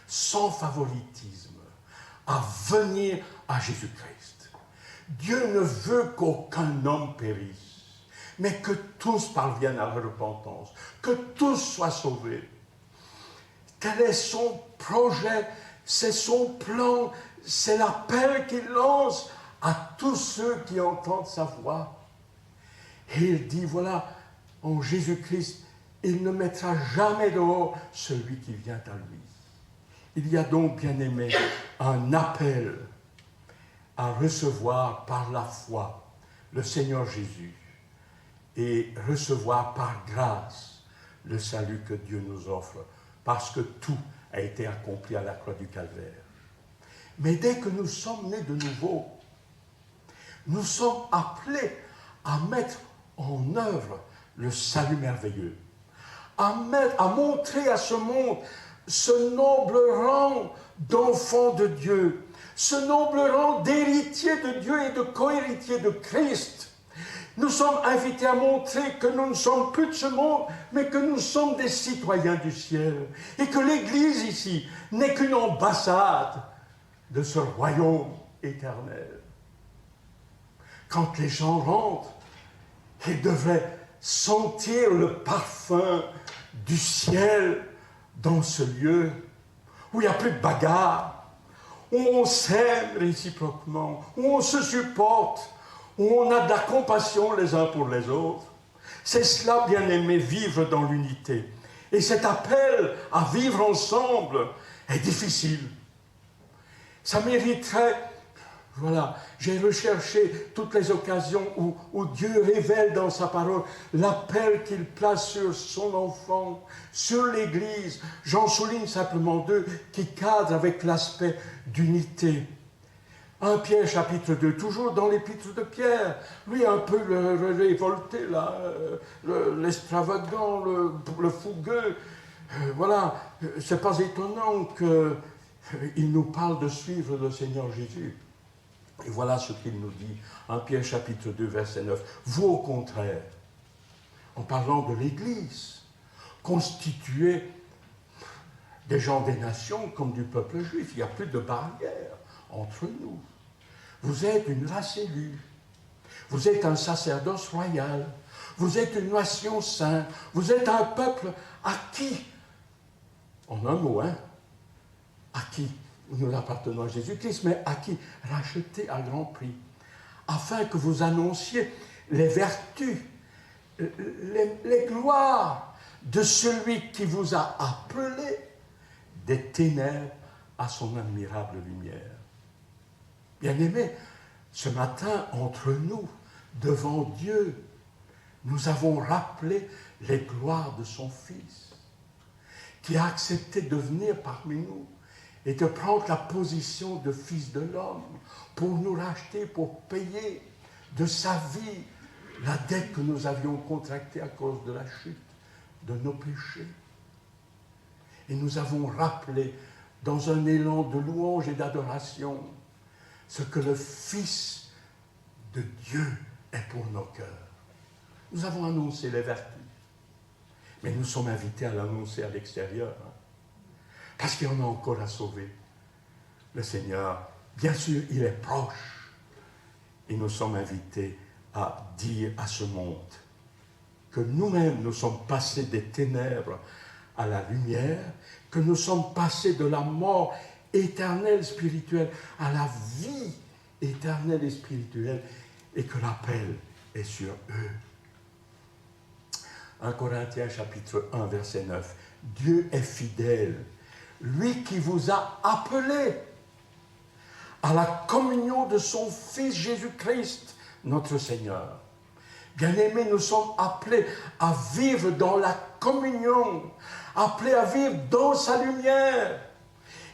sans favoritisme, à venir à Jésus-Christ. Dieu ne veut qu'aucun homme périsse, mais que tous parviennent à la repentance, que tous soient sauvés. Tel est son projet, c'est son plan, c'est l'appel qu'il lance à tous ceux qui entendent sa voix. Et il dit, voilà, en Jésus-Christ, il ne mettra jamais dehors celui qui vient à lui. Il y a donc, bien-aimés, un appel à recevoir par la foi le Seigneur Jésus et recevoir par grâce le salut que Dieu nous offre, parce que tout a été accompli à la croix du Calvaire. Mais dès que nous sommes nés de nouveau, nous sommes appelés à mettre en œuvre le salut merveilleux, à montrer à ce monde ce noble rang d'enfants de Dieu, ce noble rang d'héritiers de Dieu et de co-héritiers de Christ. Nous sommes invités à montrer que nous ne sommes plus de ce monde, mais que nous sommes des citoyens du ciel, et que l'Église ici n'est qu'une ambassade de ce royaume éternel. Quand les gens rentrent, ils devraient sentir le parfum du ciel dans ce lieu où il n'y a plus de bagarre, où on s'aime réciproquement, où on se supporte, où on a de la compassion les uns pour les autres. C'est cela, bien-aimés, vivre dans l'unité. Et cet appel à vivre ensemble est difficile. Ça mériterait... Voilà, j'ai recherché toutes les occasions où Dieu révèle dans sa parole l'appel qu'il place sur son enfant, sur l'Église. J'en souligne simplement deux qui cadrent avec l'aspect d'unité. 1 Pierre chapitre 2, toujours dans l'épître de Pierre, lui un peu le révolté, là, l'extravagant, le fougueux. Voilà, c'est pas étonnant qu'il nous parle de suivre le Seigneur Jésus. Et voilà ce qu'il nous dit, 1 Pierre chapitre 2, verset 9. Vous, au contraire, en parlant de l'Église, constituée des gens des nations comme du peuple juif, il n'y a plus de barrière entre nous. Vous êtes une race élue, vous êtes un sacerdoce royal, vous êtes une nation sainte, vous êtes un peuple acquis, en un mot, acquis, nous appartenons à Jésus-Christ, mais acquis, racheté à grand prix, afin que vous annonciez les vertus, les gloires de celui qui vous a appelé des ténèbres à son admirable lumière. Bien-aimés, ce matin, entre nous, devant Dieu, nous avons rappelé les gloires de son Fils, qui a accepté de venir parmi nous et de prendre la position de Fils de l'homme pour nous racheter, pour payer de sa vie la dette que nous avions contractée à cause de la chute de nos péchés. Et nous avons rappelé, dans un élan de louange et d'adoration, ce que le Fils de Dieu est pour nos cœurs. Nous avons annoncé les vertus, mais nous sommes invités à l'annoncer à l'extérieur, parce qu'il y en a encore à sauver. Le Seigneur, bien sûr, il est proche, et nous sommes invités à dire à ce monde que nous-mêmes, nous sommes passés des ténèbres à la lumière, que nous sommes passés de la mort éternelle spirituelle à la vie éternelle et spirituelle, et que l'appel est sur eux. 1 Corinthiens chapitre 1 verset 9. Dieu est fidèle, lui qui vous a appelés à la communion de son Fils Jésus-Christ, notre Seigneur. Bien-aimés, nous sommes appelés à vivre dans la communion, appelés à vivre dans sa lumière.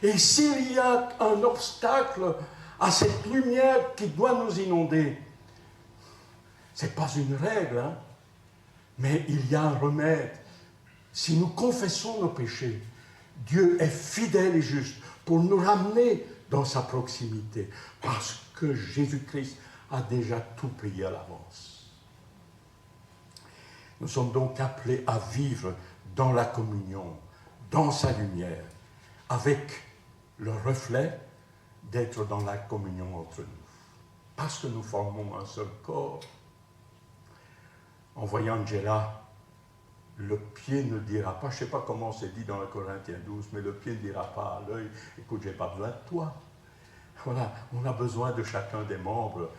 Et s'il y a un obstacle à cette lumière qui doit nous inonder, ce n'est pas une règle, mais il y a un remède. Si nous confessons nos péchés, Dieu est fidèle et juste pour nous ramener dans sa proximité, parce que Jésus-Christ a déjà tout payé à l'avance. Nous sommes donc appelés à vivre dans la communion, dans sa lumière, avec le reflet d'être dans la communion entre nous. Parce que nous formons un seul corps. En voyant Angela, le pied ne dira pas, je ne sais pas comment c'est dit dans le Corinthiens 12, mais le pied ne dira pas à l'œil, écoute, je n'ai pas besoin de toi. Voilà, on a besoin de chacun des membres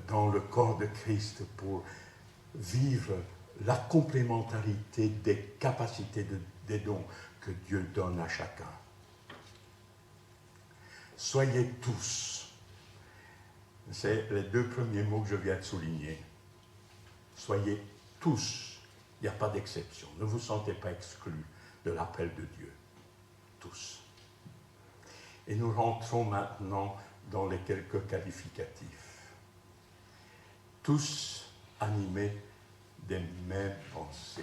dans le corps de Christ pour vivre la complémentarité des capacités, des dons que Dieu donne à chacun. Soyez tous. C'est les deux premiers mots que je viens de souligner. Soyez tous. Il n'y a pas d'exception. Ne vous sentez pas exclus de l'appel de Dieu. Tous. Et nous rentrons maintenant dans les quelques qualificatifs. Tous animés des mêmes pensées.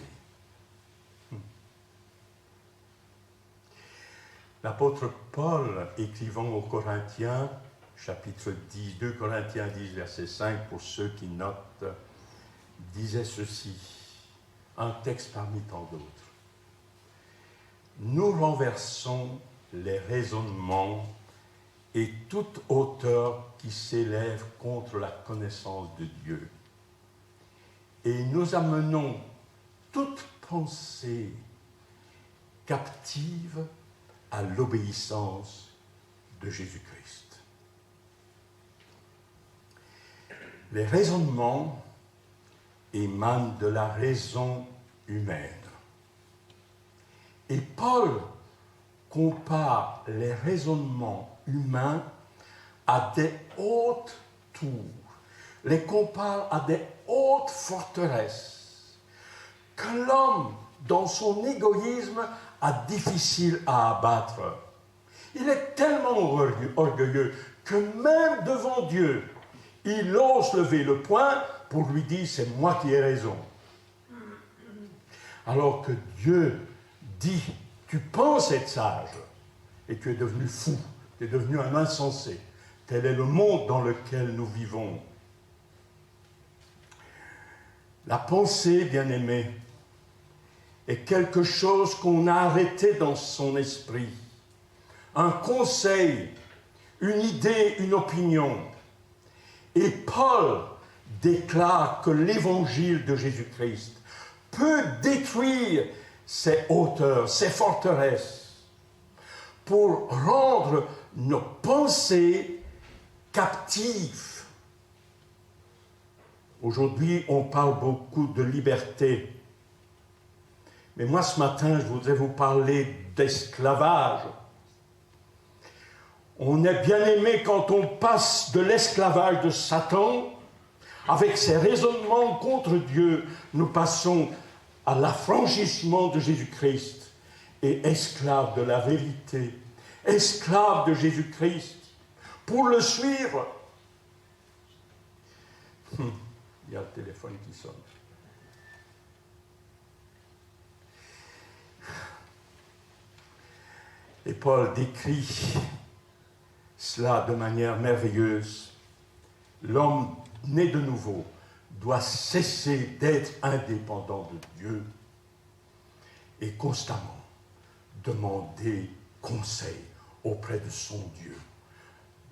L'apôtre Paul, écrivant aux Corinthiens, chapitre 10, 2 Corinthiens 10, verset 5, pour ceux qui notent, disait ceci, un texte parmi tant d'autres. Nous renversons les raisonnements et toute hauteur qui s'élève contre la connaissance de Dieu. Et nous amenons toute pensée captive à l'obéissance de Jésus-Christ. Les raisonnements émanent de la raison humaine. Et Paul compare les raisonnements humains à des hautes tours, les compare à des hautes forteresses que l'homme, dans son égoïsme, a difficile à abattre. Il est tellement orgueilleux que même devant Dieu, il ose lever le poing pour lui dire « c'est moi qui ai raison ». Alors que Dieu dit « tu penses être sage et tu es devenu fou, tu es devenu un insensé, Tel est le monde dans lequel nous vivons. La pensée, bien-aimée, est quelque chose qu'on a arrêté dans son esprit. Un conseil, une idée, une opinion. Et Paul déclare que l'évangile de Jésus-Christ peut détruire ces hauteurs, ces forteresses, pour rendre nos pensées captives. Aujourd'hui, on parle beaucoup de liberté. Mais moi, ce matin, je voudrais vous parler d'esclavage. On est bien aimé quand on passe de l'esclavage de Satan, avec ses raisonnements contre Dieu, nous passons à l'affranchissement de Jésus-Christ et esclaves de la vérité, esclaves de Jésus-Christ, pour le suivre. Il y a le téléphone qui sonne. Et Paul décrit cela de manière merveilleuse. L'homme né de nouveau doit cesser d'être indépendant de Dieu et constamment demander conseil auprès de son Dieu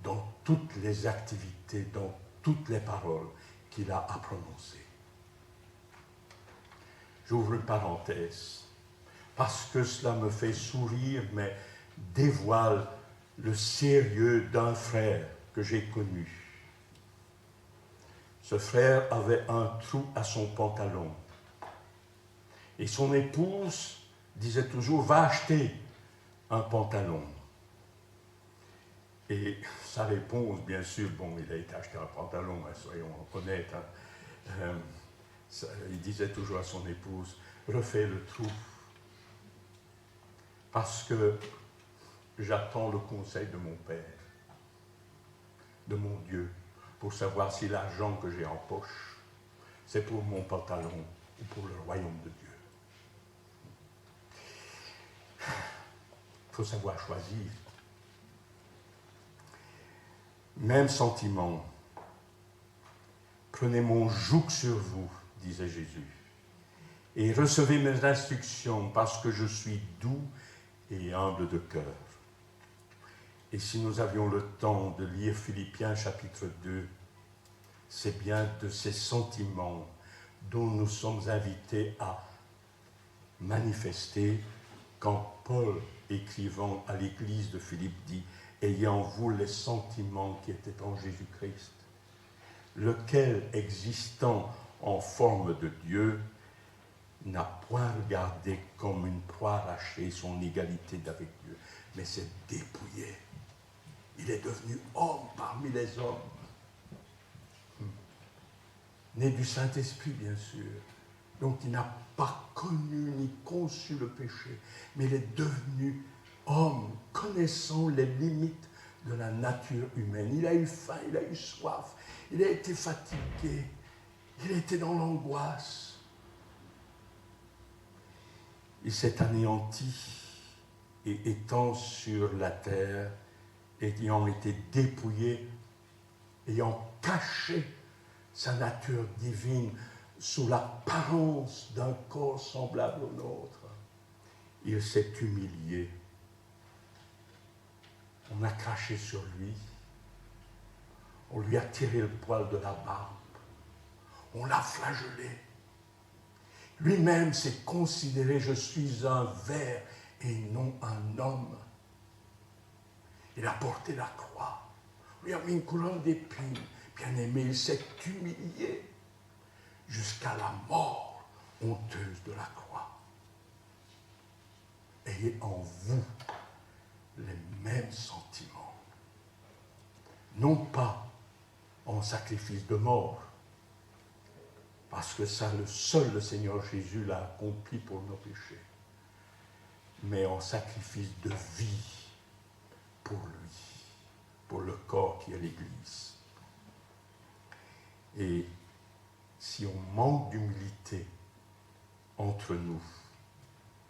dans toutes les activités, dans toutes les paroles qu'il a à prononcer. J'ouvre une parenthèse parce que cela me fait sourire, mais dévoile le sérieux d'un frère que j'ai connu. Ce frère avait un trou à son pantalon. Et son épouse disait toujours, va acheter un pantalon. Et sa réponse, bien sûr, bon, il a été acheter un pantalon, hein, soyons honnêtes. Hein. Il disait toujours à son épouse, refais le trou. Parce que j'attends le conseil de mon Père, de mon Dieu, pour savoir si l'argent que j'ai en poche, c'est pour mon pantalon ou pour le royaume de Dieu. Il faut savoir choisir. Même sentiment. Prenez mon joug sur vous, disait Jésus, et recevez mes instructions parce que je suis doux et humble de cœur. Et si nous avions le temps de lire Philippiens chapitre 2, c'est bien de ces sentiments dont nous sommes invités à manifester quand Paul, écrivant à l'église de Philippe, dit « Ayez en vous les sentiments qui étaient en Jésus-Christ, lequel, existant en forme de Dieu, n'a point regardé comme une proie arrachée son égalité d'avec Dieu, mais s'est dépouillé. Il est devenu homme parmi les hommes. Né du Saint-Esprit, bien sûr. Donc il n'a pas connu ni conçu le péché, mais il est devenu homme, connaissant les limites de la nature humaine. Il a eu faim, il a eu soif, il a été fatigué, il a été dans l'angoisse. Il s'est anéanti et étant sur la terre, ayant été dépouillé, ayant caché sa nature divine sous l'apparence d'un corps semblable au nôtre, il s'est humilié. On a craché sur lui, on lui a tiré le poil de la barbe, on l'a flagellé. Lui-même s'est considéré, je suis un ver et non un homme. Il a porté la croix, on lui a mis une couronne d'épines. Bien-aimé, il s'est humilié jusqu'à la mort honteuse de la croix. Ayez en vous les mêmes sentiments, non pas en sacrifice de mort, parce que ça, seul le Seigneur Jésus l'a accompli pour nos péchés, mais en sacrifice de vie pour lui, pour le corps qui est l'Église. Et si on manque d'humilité entre nous,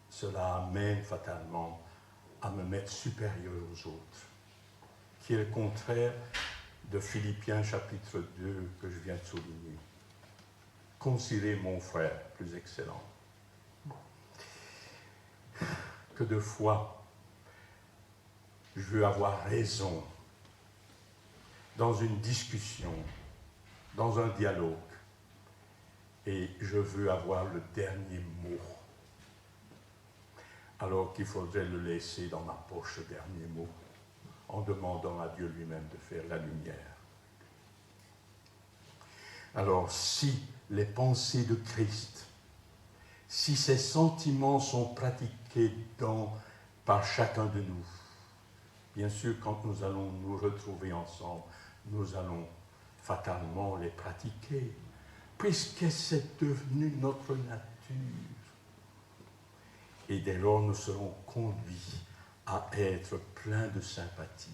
cela amène fatalement à me mettre supérieur aux autres, qui est le contraire de Philippiens chapitre 2 que je viens de souligner. Considérez mon frère plus excellent. Que de fois, je veux avoir raison dans une discussion, dans un dialogue, et je veux avoir le dernier mot, alors qu'il faudrait le laisser dans ma poche, le dernier mot, en demandant à Dieu lui-même de faire la lumière. Alors, si les pensées de Christ, si ces sentiments sont pratiqués par chacun de nous, bien sûr, quand nous allons nous retrouver ensemble, nous allons fatalement les pratiquer, puisque c'est devenu notre nature. Et dès lors, nous serons conduits à être pleins de sympathie,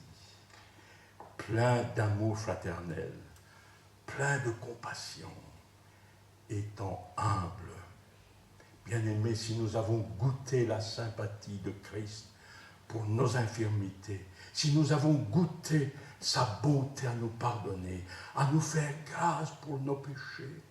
pleins d'amour fraternel, pleins de compassion, étant humbles. Bien-aimés, si nous avons goûté la sympathie de Christ pour nos infirmités, si nous avons goûté sa bonté à nous pardonner, à nous faire grâce pour nos péchés,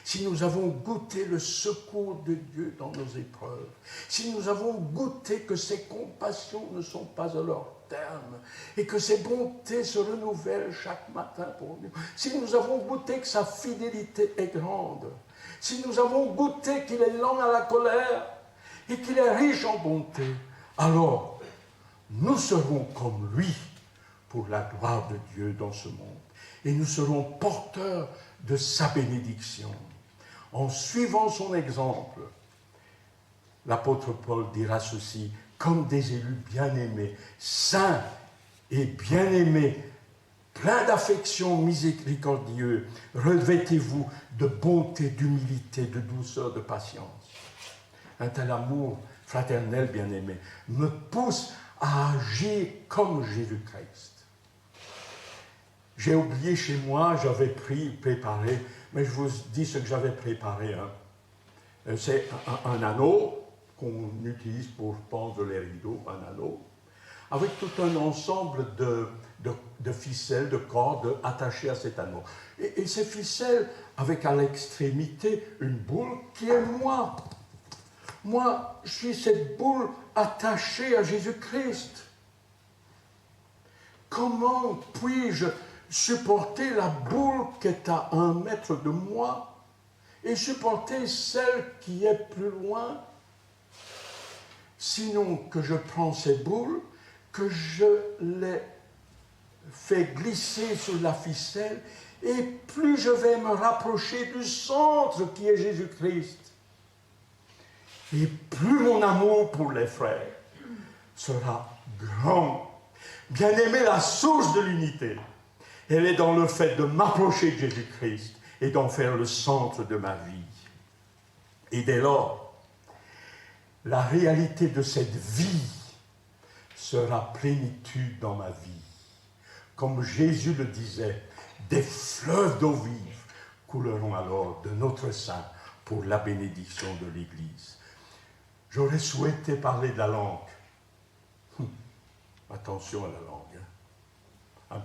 si nous avons goûté le secours de Dieu dans nos épreuves, si nous avons goûté que ses compassions ne sont pas à leur terme et que ses bontés se renouvellent chaque matin pour nous, si nous avons goûté que sa fidélité est grande, si nous avons goûté qu'il est lent à la colère et qu'il est riche en bonté, alors nous serons comme lui pour la gloire de Dieu dans ce monde. Et nous serons porteurs de sa bénédiction. En suivant son exemple, l'apôtre Paul dira ceci, comme des élus bien-aimés, saints et bien-aimés, pleins d'affection miséricordieux, revêtez-vous de bonté, d'humilité, de douceur, de patience. Un tel amour fraternel, bien-aimé, me pousse à agir comme Jésus-Christ. J'ai oublié chez moi, j'avais préparé, mais je vous dis ce que j'avais préparé. Hein. C'est un anneau qu'on utilise pour pendre les rideaux, un anneau, avec tout un ensemble de ficelles, de cordes attachées à cet anneau. Et ces ficelles, avec à l'extrémité une boule qui est moi. Moi, je suis cette boule attachée à Jésus-Christ. Comment puis-je supporter la boule qui est à 1 mètre de moi et supporter celle qui est plus loin? Sinon que je prends ces boules, que je les fais glisser sur la ficelle, et plus je vais me rapprocher du centre qui est Jésus-Christ, et plus mon amour pour les frères sera grand. Bien-aimé, la source de l'unité, elle est dans le fait de m'approcher de Jésus-Christ et d'en faire le centre de ma vie. Et dès lors, la réalité de cette vie sera plénitude dans ma vie. Comme Jésus le disait, des fleuves d'eau vive couleront alors de notre sein pour la bénédiction de l'Église. J'aurais souhaité parler de la langue. Attention à la langue. Hein.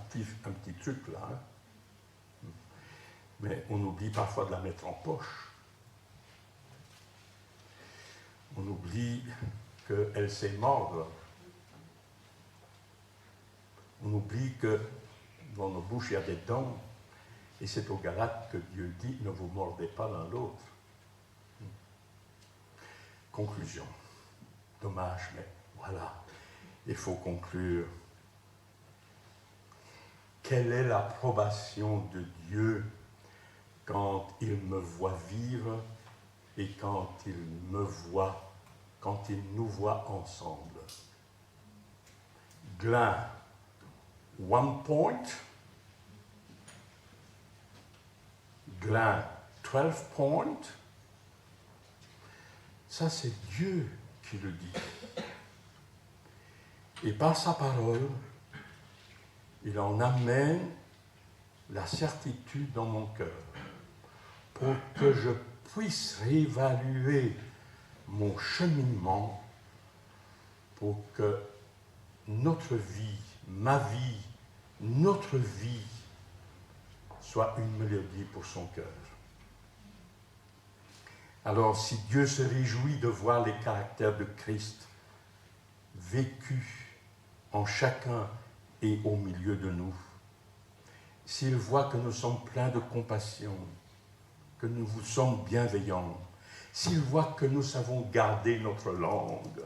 Un petit truc là. Hein. Mais on oublie parfois de la mettre en poche. On oublie qu'elle sait mordre. On oublie que dans nos bouches, il y a des dents. Et c'est aux Galates que Dieu dit, ne vous mordez pas l'un l'autre. Conclusion. Dommage, mais voilà. Il faut conclure. Quelle est l'approbation de Dieu quand il me voit vivre et quand il nous voit ensemble? Glenn, 1 point. Glenn, 12 points. Ça, c'est Dieu qui le dit. Et par sa parole, il en amène la certitude dans mon cœur pour que je puisse réévaluer mon cheminement, pour que notre vie, ma vie, notre vie soit une mélodie pour son cœur. Alors, si Dieu se réjouit de voir les caractères de Christ vécus en chacun et au milieu de nous, s'il voit que nous sommes pleins de compassion, que nous vous sommes bienveillants, s'il voit que nous savons garder notre langue,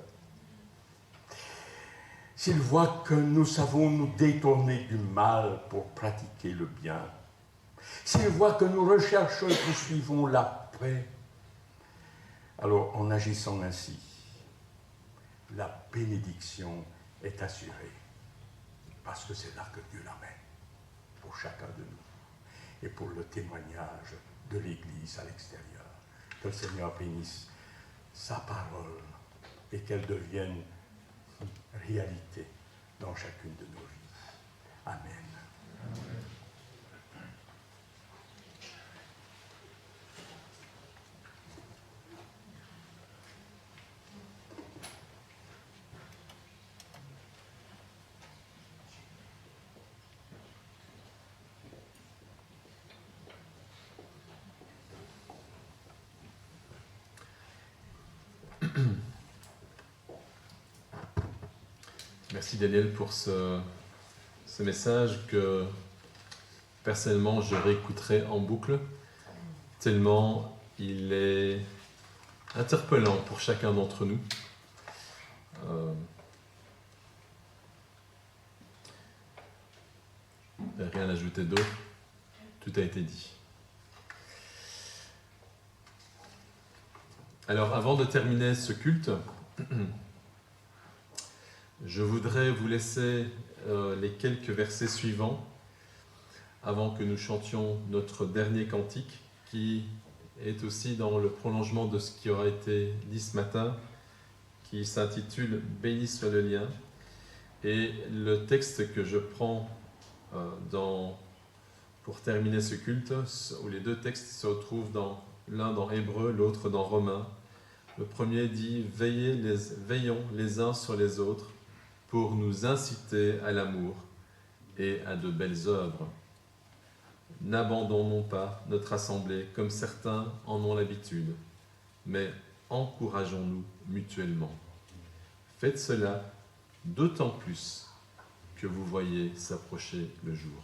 s'il voit que nous savons nous détourner du mal pour pratiquer le bien, s'il voit que nous recherchons et poursuivons la paix, alors en agissant ainsi, la bénédiction est assurée, parce que c'est là que Dieu l'amène, pour chacun de nous, et pour le témoignage de l'Église à l'extérieur. Que le Seigneur bénisse sa parole et qu'elle devienne réalité dans chacune de nos vies. Amen. Amen. Merci Daniel pour ce message que personnellement je réécouterai en boucle, tellement il est interpellant pour chacun d'entre nous. Rien à ajouter d'autre, tout a été dit. Alors avant de terminer ce culte, je voudrais vous laisser les quelques versets suivants avant que nous chantions notre dernier cantique qui est aussi dans le prolongement de ce qui aura été dit ce matin, qui s'intitule « Béni soit le lien ». Et le texte que je prends pour terminer ce culte, où les deux textes se retrouvent l'un dans Hébreu, l'autre dans Romains. Le premier dit « Veillons les uns sur les autres pour nous inciter à l'amour et à de belles œuvres. N'abandonnons pas notre assemblée comme certains en ont l'habitude, mais encourageons-nous mutuellement. Faites cela d'autant plus que vous voyez s'approcher le jour. »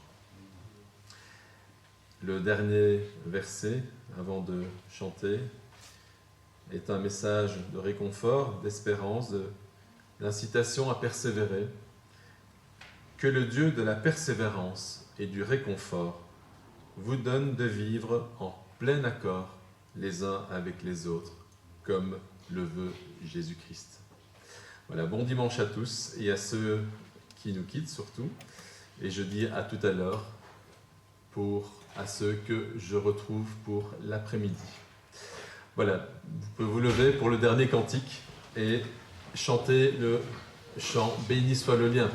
Le dernier verset, avant de chanter, est un message de réconfort, d'espérance, l'incitation à persévérer. Que le Dieu de la persévérance et du réconfort vous donne de vivre en plein accord les uns avec les autres, comme le veut Jésus-Christ. Voilà, bon dimanche à tous et à ceux qui nous quittent surtout. Et je dis à tout à l'heure à ceux que je retrouve pour l'après-midi. Voilà, vous pouvez vous lever pour le dernier cantique et chanter le chant « Béni soit le lien ».